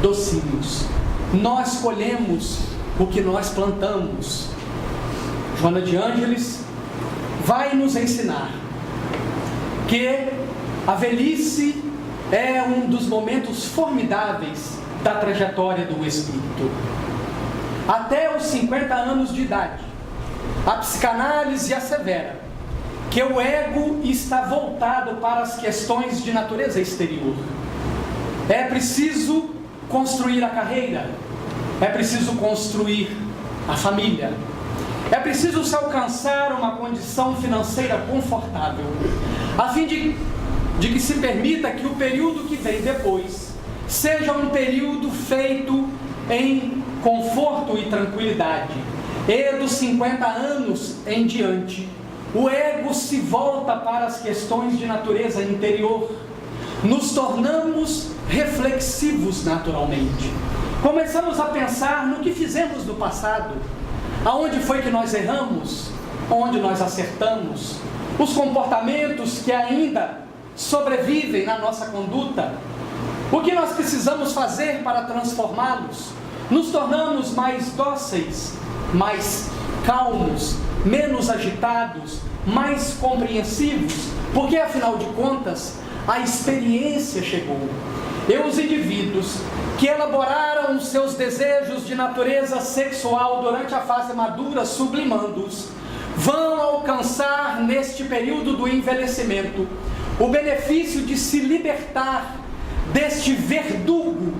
docinhos. Nós colhemos o que nós plantamos. Joana de Ângeles vai nos ensinar que a velhice é um dos momentos formidáveis da trajetória do espírito. Até os 50 anos de idade, a psicanálise assevera que o ego está voltado para as questões de natureza exterior. É preciso construir a carreira, é preciso construir a família, é preciso se alcançar uma condição financeira confortável, a fim de que se permita que o período que vem depois seja um período feito em conforto e tranquilidade. E dos 50 anos em diante, o ego se volta para as questões de natureza interior. Nos tornamos reflexivos naturalmente. Começamos a pensar no que fizemos no passado, aonde foi que nós erramos, onde nós acertamos, os comportamentos que ainda sobrevivem na nossa conduta, o que nós precisamos fazer para transformá-los. Nos tornamos mais dóceis, mais calmos, menos agitados, mais compreensivos, porque afinal de contas, a experiência chegou. E os indivíduos que elaboraram os seus desejos de natureza sexual durante a fase madura, sublimando-os, vão alcançar neste período do envelhecimento o benefício de se libertar deste verdugo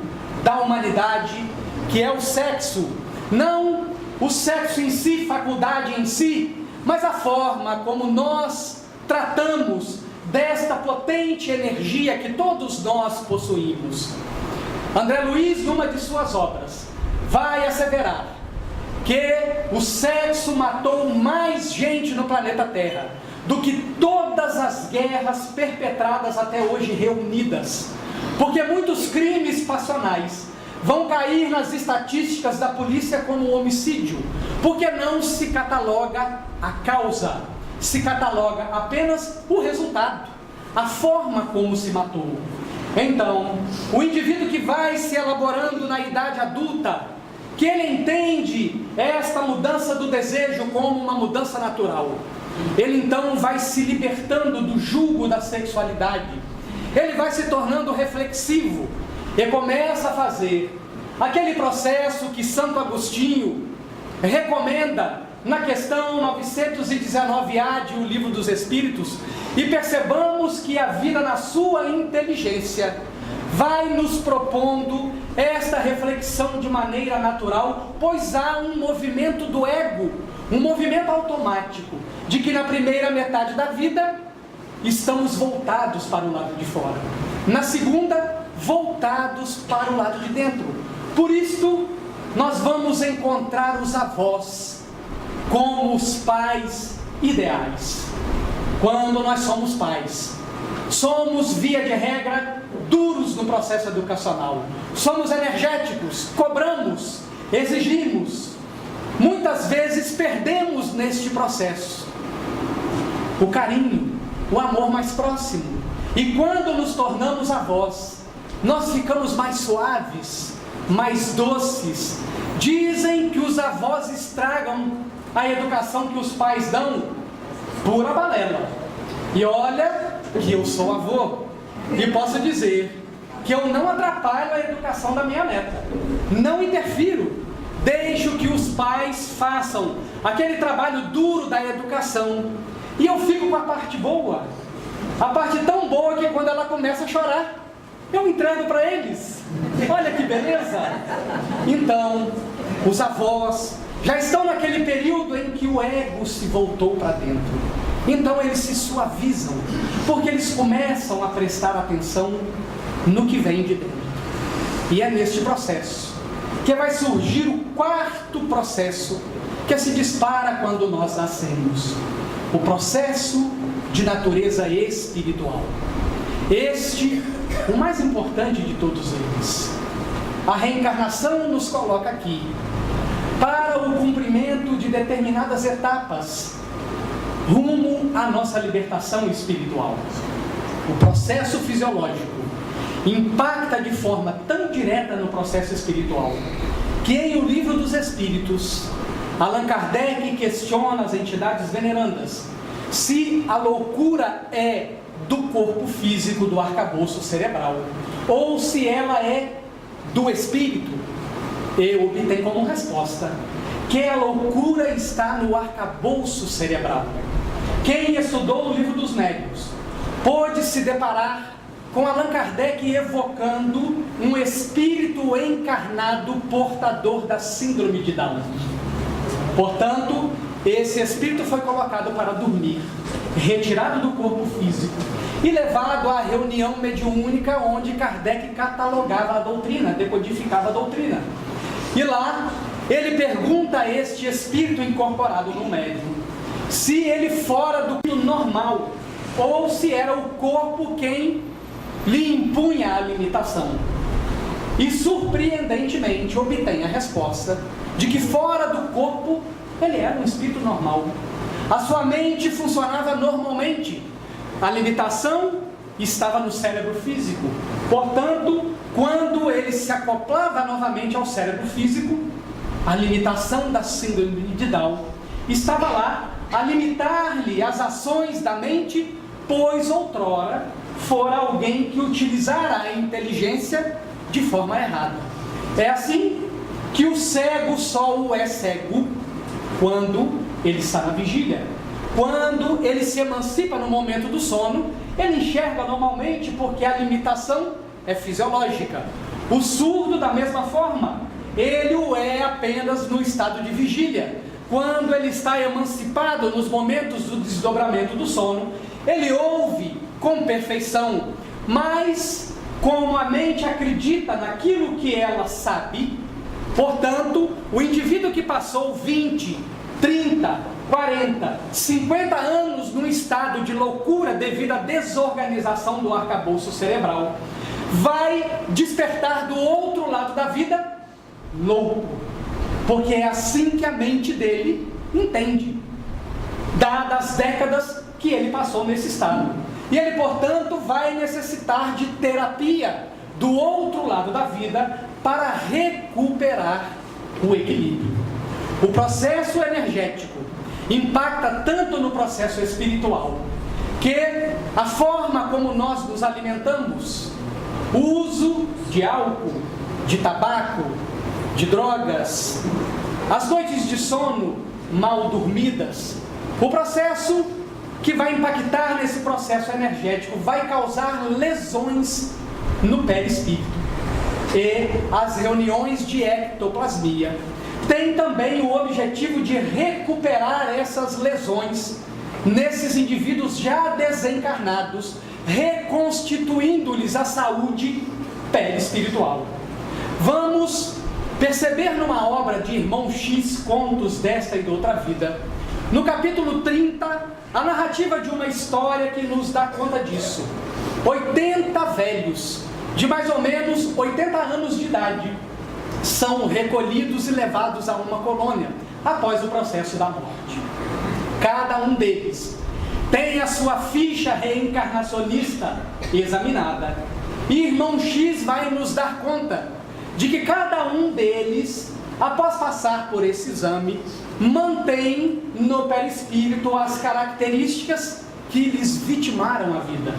da humanidade, que é o sexo. Não o sexo em si, faculdade em si, mas a forma como nós tratamos desta potente energia que todos nós possuímos. André Luiz, numa de suas obras, vai asseverar que o sexo matou mais gente no planeta Terra do que todas as guerras perpetradas até hoje reunidas, porque muitos crimes passionais vão cair nas estatísticas da polícia como homicídio, porque não se cataloga a causa, se cataloga apenas o resultado, a forma como se matou. Então, o indivíduo que vai se elaborando na idade adulta, que ele entende esta mudança do desejo como uma mudança natural, ele então vai se libertando do jugo da sexualidade, ele vai se tornando reflexivo e começa a fazer aquele processo que Santo Agostinho recomenda na questão 919A de O Livro dos Espíritos, e percebamos que a vida na sua inteligência vai nos propondo esta reflexão de maneira natural, pois há um movimento do ego, um movimento automático, de que na primeira metade da vida estamos voltados para o lado de fora, na segunda, voltados para o lado de dentro. Por isto, nós vamos encontrar os avós como os pais ideais. Quando nós somos pais, somos, via de regra, duros no processo educacional, somos energéticos, cobramos, exigimos, muitas vezes perdemos neste processo o carinho, o amor mais próximo, e quando nos tornamos avós, nós ficamos mais suaves, mais doces. Dizem que os avós estragam a educação que os pais dão, pura balela. E olha que eu sou avô e posso dizer que eu não atrapalho a educação da minha neta, não interfiro, deixo que os pais façam aquele trabalho duro da educação e eu fico com a parte boa, a parte tão boa que quando ela começa a chorar, eu entrego para eles. Olha que beleza! Então, os avós já estão naquele período em que o ego se voltou para dentro. Então eles se suavizam, porque eles começam a prestar atenção no que vem de dentro. E é neste processo que vai surgir o quarto processo que se dispara quando nós nascemos. O processo de natureza espiritual. Este, o mais importante de todos eles. A reencarnação nos coloca aqui para o cumprimento de determinadas etapas rumo à nossa libertação espiritual. O processo fisiológico impacta de forma tão direta no processo espiritual que em O Livro dos Espíritos, Allan Kardec questiona as entidades venerandas se a loucura é do corpo físico, do arcabouço cerebral, ou se ela é do espírito. E obtém como resposta que a loucura está no arcabouço cerebral. Quem estudou o Livro dos Médiuns pôde se deparar com Allan Kardec evocando um espírito encarnado portador da síndrome de Down. Portanto, esse espírito foi colocado para dormir, retirado do corpo físico e levado à reunião mediúnica onde Kardec catalogava a doutrina, decodificava a doutrina. E lá, ele pergunta a este espírito incorporado no médium se ele fora do normal ou se era o corpo quem lhe impunha a limitação. E surpreendentemente obtém a resposta de que fora do corpo ele era um espírito normal. A sua mente funcionava normalmente. A limitação estava no cérebro físico. Portanto, quando ele se acoplava novamente ao cérebro físico, a limitação da síndrome de Down estava lá a limitar-lhe as ações da mente, pois outrora fora alguém que utilizara a inteligência de forma errada. É assim que o cego só o é cego quando ele está na vigília. Quando ele se emancipa no momento do sono, ele enxerga normalmente porque a limitação é fisiológica. O surdo, da mesma forma, ele o é apenas no estado de vigília. Quando ele está emancipado nos momentos do desdobramento do sono, ele ouve com perfeição, mas como a mente acredita naquilo que ela sabe, portanto, o indivíduo que passou 20, 30, 40, 50 anos num estado de loucura devido à desorganização do arcabouço cerebral, vai despertar do outro lado da vida louco, porque é assim que a mente dele entende, dadas as décadas que ele passou nesse estado. E ele, portanto, vai necessitar de terapia do outro lado da vida para recuperar o equilíbrio. O processo energético impacta tanto no processo espiritual, que a forma como nós nos alimentamos, o uso de álcool, de tabaco, de drogas, as noites de sono mal dormidas, o processo que vai impactar nesse processo energético vai causar lesões no perispírito. E as reuniões de ectoplasmia têm também o objetivo de recuperar essas lesões nesses indivíduos já desencarnados, reconstituindo-lhes a saúde perispiritual. Vamos perceber numa obra de Irmão X, Contos desta e de outra vida, no capítulo 30, a narrativa de uma história que nos dá conta disso. 80 velhos, de mais ou menos 80 anos de idade, são recolhidos e levados a uma colônia, após o processo da morte. Cada um deles tem a sua ficha reencarnacionista examinada. E Irmão X vai nos dar conta de que cada um deles, após passar por esse exame, mantém no perispírito as características que lhes vitimaram a vida.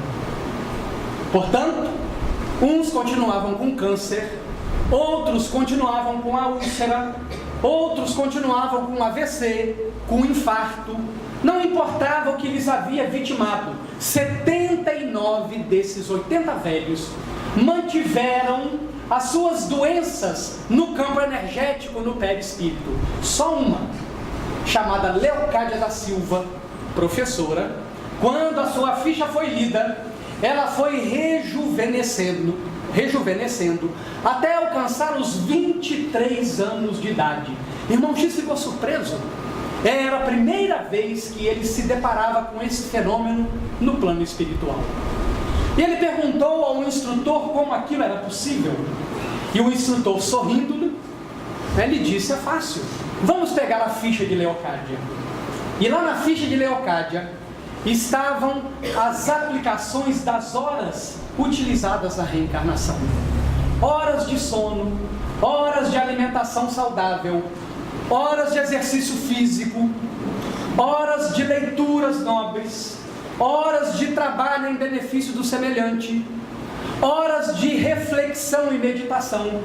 Portanto, uns continuavam com câncer, outros continuavam com a úlcera, outros continuavam com AVC, com infarto. Não importava o que lhes havia vitimado, 79 desses 80 velhos mantiveram as suas doenças no campo energético, no perispírito. Só uma, chamada Leocádia da Silva, professora, quando a sua ficha foi lida, ela foi rejuvenescendo, até alcançar os 23 anos de idade. Irmão X ficou surpreso. Era a primeira vez que ele se deparava com esse fenômeno no plano espiritual. E ele perguntou ao instrutor como aquilo era possível. E o instrutor, sorrindo, lhe disse: é fácil, vamos pegar a ficha de Leocádia. E lá na ficha de Leocádia estavam as aplicações das horas utilizadas na reencarnação. Horas de sono, horas de alimentação saudável, horas de exercício físico, horas de leituras nobres, horas de trabalho em benefício do semelhante, horas de reflexão e meditação.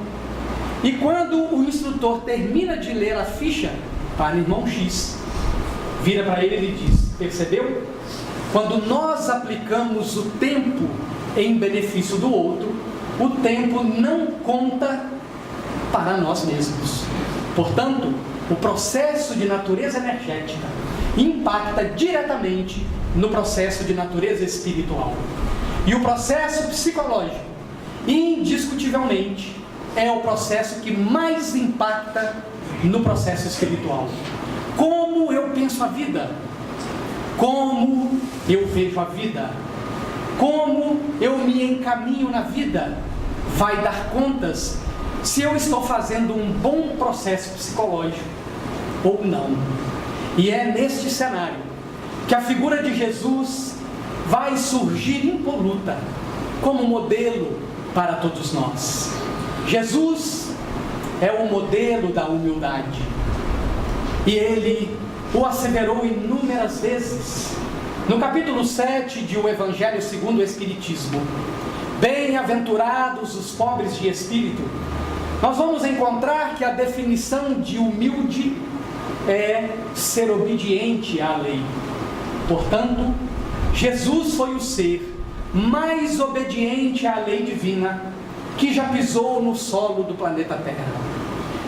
E quando o instrutor termina de ler a ficha para o irmão X, vira para ele e lhe diz: percebeu? Quando nós aplicamos o tempo em benefício do outro, o tempo não conta para nós mesmos. Portanto, o processo de natureza energética impacta diretamente no processo de natureza espiritual. E o processo psicológico, indiscutivelmente, é o processo que mais impacta no processo espiritual. Como eu penso a vida? Como eu vejo a vida? Como eu me encaminho na vida? Vai dar contas se eu estou fazendo um bom processo psicológico ou não. E é neste cenário que a figura de Jesus vai surgir impoluta como modelo para todos nós. Jesus é o modelo da humildade, e ele o asseverou inúmeras vezes. No capítulo 7 de O Evangelho segundo o Espiritismo, bem-aventurados os pobres de espírito, nós vamos encontrar que a definição de humilde é ser obediente à lei. Portanto, Jesus foi o ser mais obediente à lei divina que já pisou no solo do planeta Terra.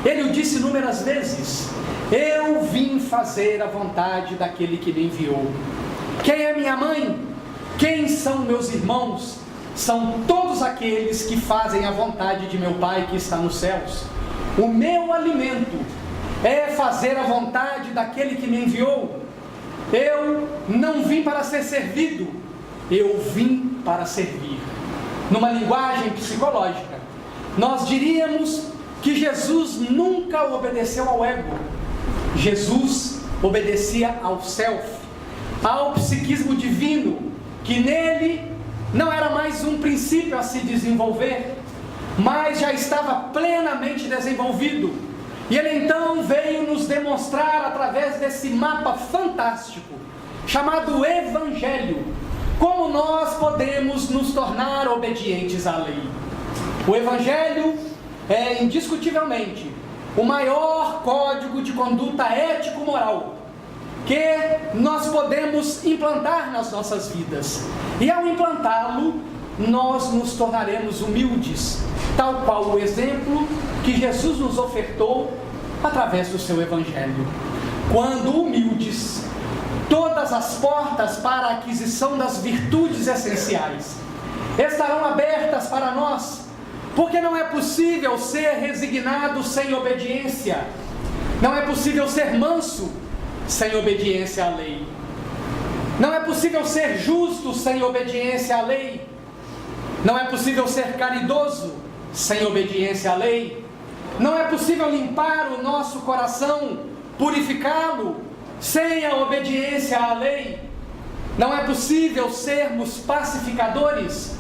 Ele o disse inúmeras vezes: eu vim fazer a vontade daquele que me enviou. Quem é minha mãe? Quem são meus irmãos? São todos aqueles que fazem a vontade de meu Pai que está nos céus. O meu alimento é fazer a vontade daquele que me enviou. Eu não vim para ser servido, eu vim para servir. Numa linguagem psicológica, nós diríamos que Jesus nunca obedeceu ao ego. Jesus obedecia ao self, ao psiquismo divino, que nele não era mais um princípio a se desenvolver, mas já estava plenamente desenvolvido. E ele então veio nos demonstrar, através desse mapa fantástico, chamado Evangelho, como nós podemos nos tornar obedientes à lei. O Evangelho é indiscutivelmente o maior código de conduta ético-moral que nós podemos implantar nas nossas vidas. E ao implantá-lo, nós nos tornaremos humildes, tal qual o exemplo que Jesus nos ofertou através do seu Evangelho. Quando humildes, todas as portas para a aquisição das virtudes essenciais estarão abertas para nós, porque não é possível ser resignado sem obediência, não é possível ser manso sem obediência à lei, não é possível ser justo sem obediência à lei, não é possível ser caridoso sem obediência à lei, não é possível limpar o nosso coração, purificá-lo, sem a obediência à lei, não é possível sermos pacificadores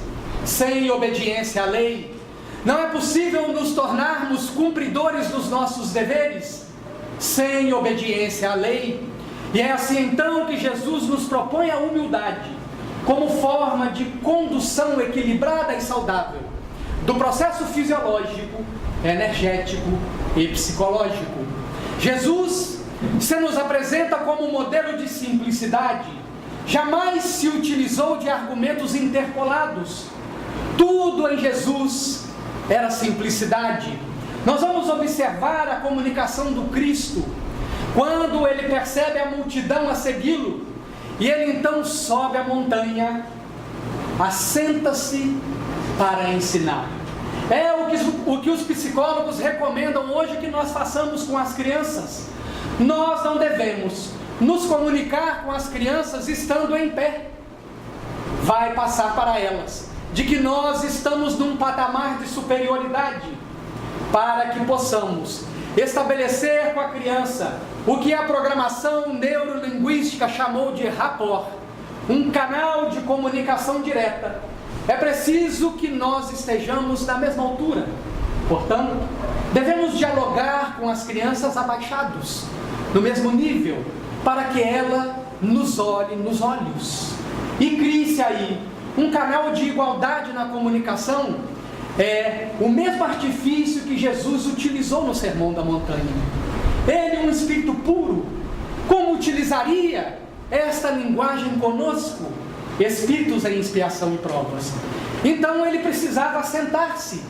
sem obediência à lei, não é possível nos tornarmos cumpridores dos nossos deveres sem obediência à lei. E é assim então que Jesus nos propõe a humildade como forma de condução equilibrada e saudável do processo fisiológico, energético e psicológico. Jesus se nos apresenta como um modelo de simplicidade. Jamais se utilizou de argumentos interpolados. Tudo em Jesus era simplicidade. Nós vamos observar a comunicação do Cristo quando ele percebe a multidão a segui-lo, e ele então sobe a montanha, assenta-se para ensinar. É o que os psicólogos recomendam hoje que nós façamos com as crianças. Nós não devemos nos comunicar com as crianças estando em pé. Vai passar para elas de que nós estamos num patamar de superioridade, para que possamos estabelecer com a criança o que a programação neurolinguística chamou de rapport, um canal de comunicação direta. É preciso que nós estejamos na mesma altura. Portanto, devemos dialogar com as crianças abaixados, no mesmo nível, para que ela nos olhe nos olhos. E crie-se aí um canal de igualdade na comunicação. É o mesmo artifício que Jesus utilizou no Sermão da Montanha. Ele, um espírito puro, como utilizaria esta linguagem conosco? Espíritos em expiação e provas. Então ele precisava sentar-se,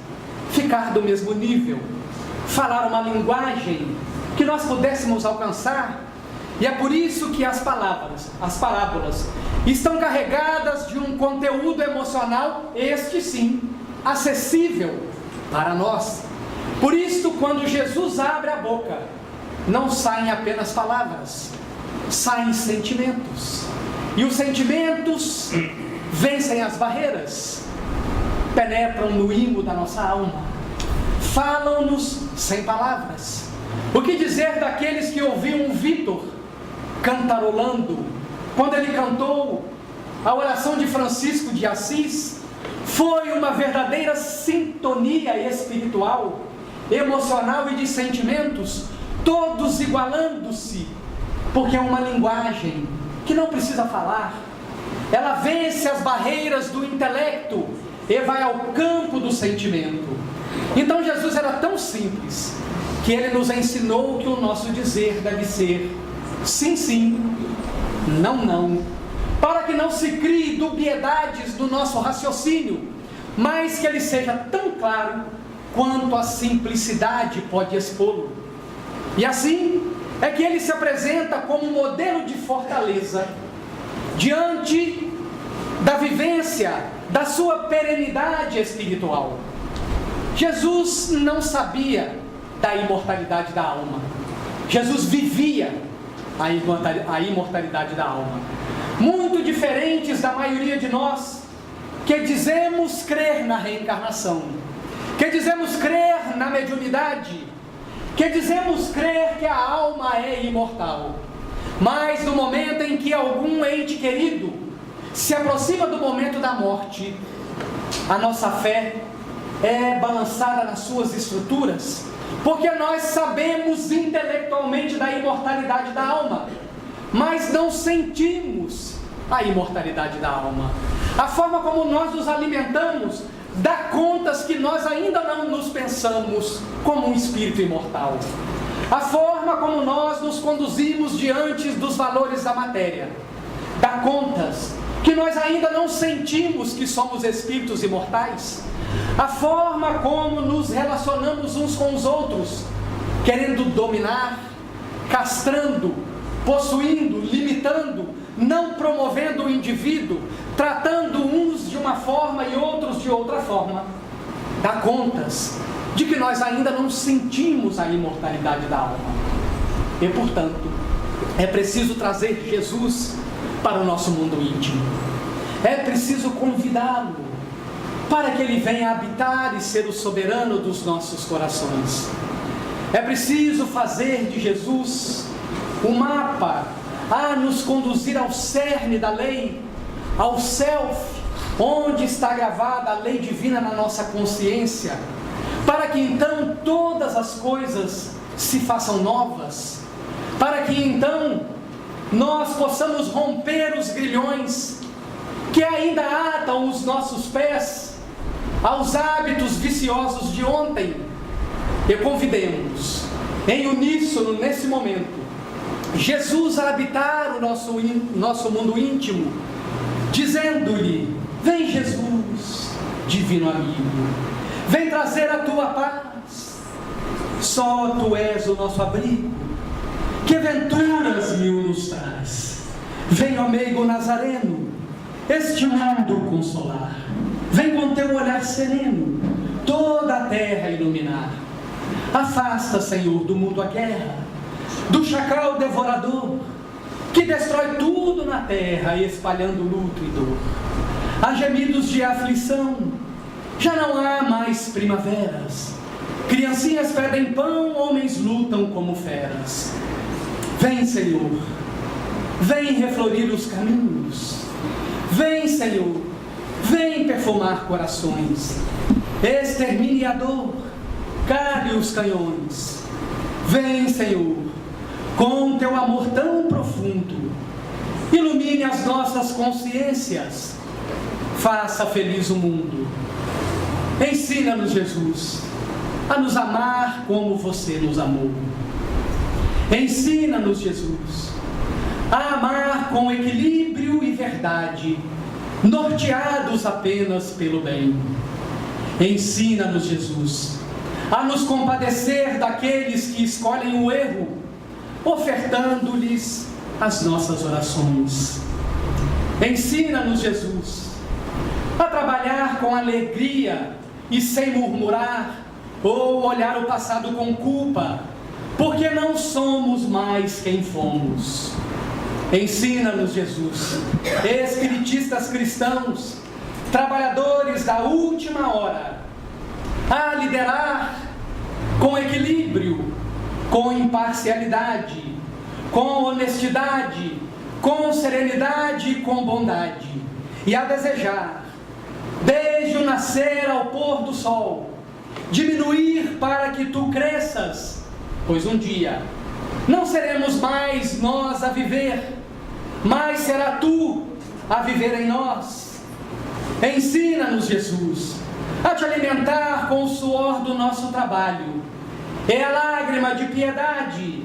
ficar do mesmo nível, falar uma linguagem que nós pudéssemos alcançar. E é por isso que as parábolas, estão carregadas de um conteúdo emocional, este sim, acessível para nós. Por isso, quando Jesus abre a boca, não saem apenas palavras, saem sentimentos. E os sentimentos vencem as barreiras, penetram no imo da nossa alma, falam-nos sem palavras. O que dizer daqueles que ouviam Vitor cantarolando, quando ele cantou a oração de Francisco de Assis? Foi uma verdadeira sintonia espiritual, emocional e de sentimentos, todos igualando-se, porque é uma linguagem que não precisa falar. Ela vence as barreiras do intelecto e vai ao campo do sentimento. Então Jesus era tão simples que ele nos ensinou que o nosso dizer deve ser sim, sim, não, não, para que não se crie dubiedades do nosso raciocínio, mas que ele seja tão claro quanto a simplicidade pode expô-lo. E assim é que ele se apresenta como um modelo de fortaleza diante da vivência da sua perenidade espiritual. Jesus não sabia da imortalidade da alma. Jesus vivia a imortalidade da alma. Muito diferentes da maioria de nós, que dizemos crer na reencarnação, que dizemos crer na mediunidade, que dizemos crer que a alma é imortal. Mas no momento em que algum ente querido se aproxima do momento da morte, a nossa fé é balançada nas suas estruturas, porque nós sabemos intelectualmente da imortalidade da alma, mas não sentimos a imortalidade da alma. A forma como nós nos alimentamos dá contas que nós ainda não nos pensamos como um espírito imortal. A forma como nós nos conduzimos diante dos valores da matéria dá contas que nós ainda não sentimos que somos espíritos imortais. A forma como nos relacionamos uns com os outros, querendo dominar, castrando, possuindo, limitando, não promovendo o indivíduo, tratando uns de uma forma e outros de outra forma, dá contas de que nós ainda não sentimos a imortalidade da alma. E portanto, é preciso trazer Jesus para o nosso mundo íntimo. É preciso convidá-lo para que ele venha habitar e ser o soberano dos nossos corações. É preciso fazer de Jesus um mapa a nos conduzir ao cerne da lei, ao self, onde está gravada a lei divina na nossa consciência, para que então todas as coisas se façam novas, para que então nós possamos romper os grilhões que ainda atam os nossos pés aos hábitos viciosos de ontem, e convidemos, em uníssono nesse momento, Jesus a habitar o nosso mundo íntimo, dizendo-lhe: vem Jesus, divino amigo, vem trazer a tua paz, só tu és o nosso abrigo, que venturas mil nos traz. Vem, ó meigo Nazareno, este mundo consolar, vem com teu olhar sereno toda a terra iluminar. Afasta, Senhor, do mundo a guerra, do chacal devorador, que destrói tudo na terra, espalhando luto e dor. Há gemidos de aflição, já não há mais primaveras. Criancinhas pedem pão, homens lutam como feras. Vem, Senhor, vem reflorir os caminhos. Vem, Senhor, vem perfumar corações. Extermine a dor, cale os canhões. Vem, Senhor, com teu amor tão profundo, ilumine as nossas consciências, faça feliz o mundo. Ensina-nos, Jesus, a nos amar como você nos amou. Ensina-nos, Jesus, a amar com equilíbrio e verdade, norteados apenas pelo bem. Ensina-nos, Jesus, a nos compadecer daqueles que escolhem o erro, ofertando-lhes as nossas orações. Ensina-nos, Jesus, a trabalhar com alegria e sem murmurar ou olhar o passado com culpa, porque não somos mais quem fomos. Ensina-nos, Jesus, espiritistas cristãos, trabalhadores da última hora, a liderar com equilíbrio, com imparcialidade, com honestidade, com serenidade e com bondade, e a desejar, desde o nascer ao pôr do sol, diminuir para que tu cresças, pois um dia não seremos mais nós a viver, mas será tu a viver em nós. Ensina-nos, Jesus, a te alimentar com o suor do nosso trabalho, é a lágrima de piedade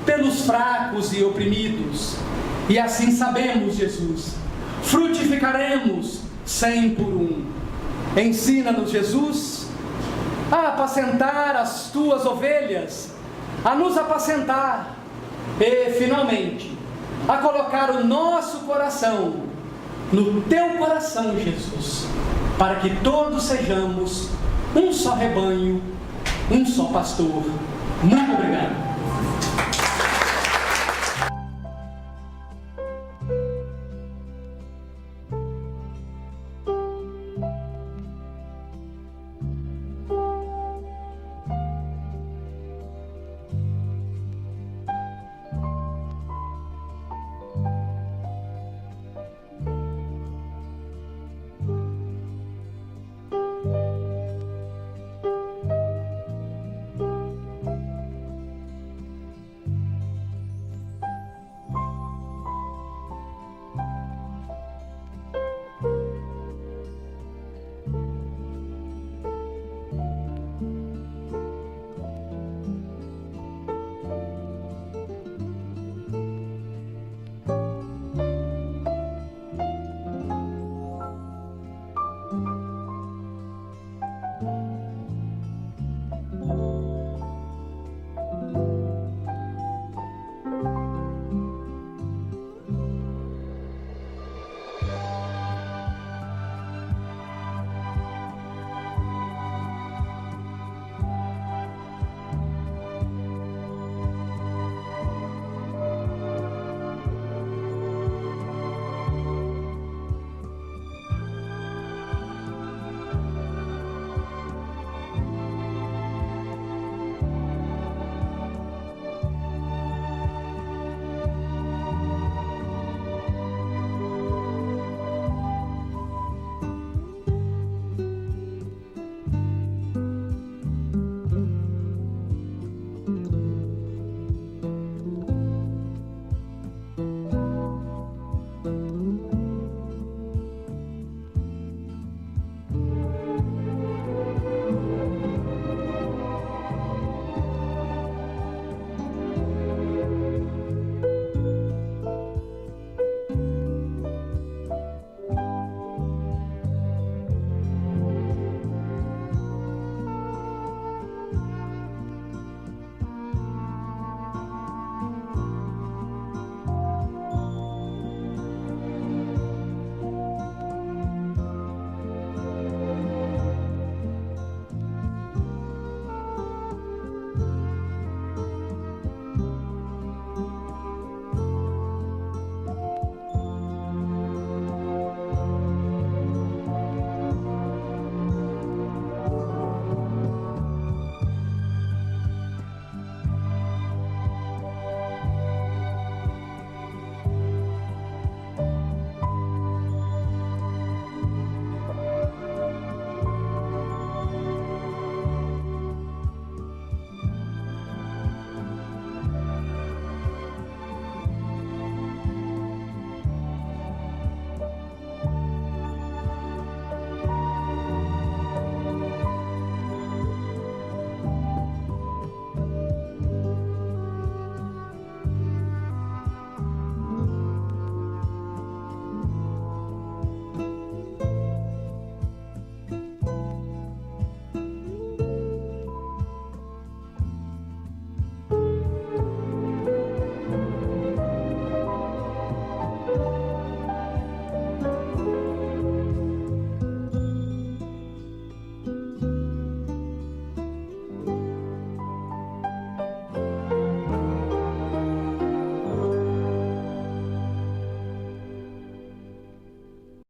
pelos fracos e oprimidos, e assim sabemos, Jesus, frutificaremos 100 por 1. Ensina-nos, Jesus, a apacentar as tuas ovelhas, a nos apacentar e, finalmente, a colocar o nosso coração no teu coração, Jesus, para que todos sejamos um só rebanho, um só pastor. Muito obrigado.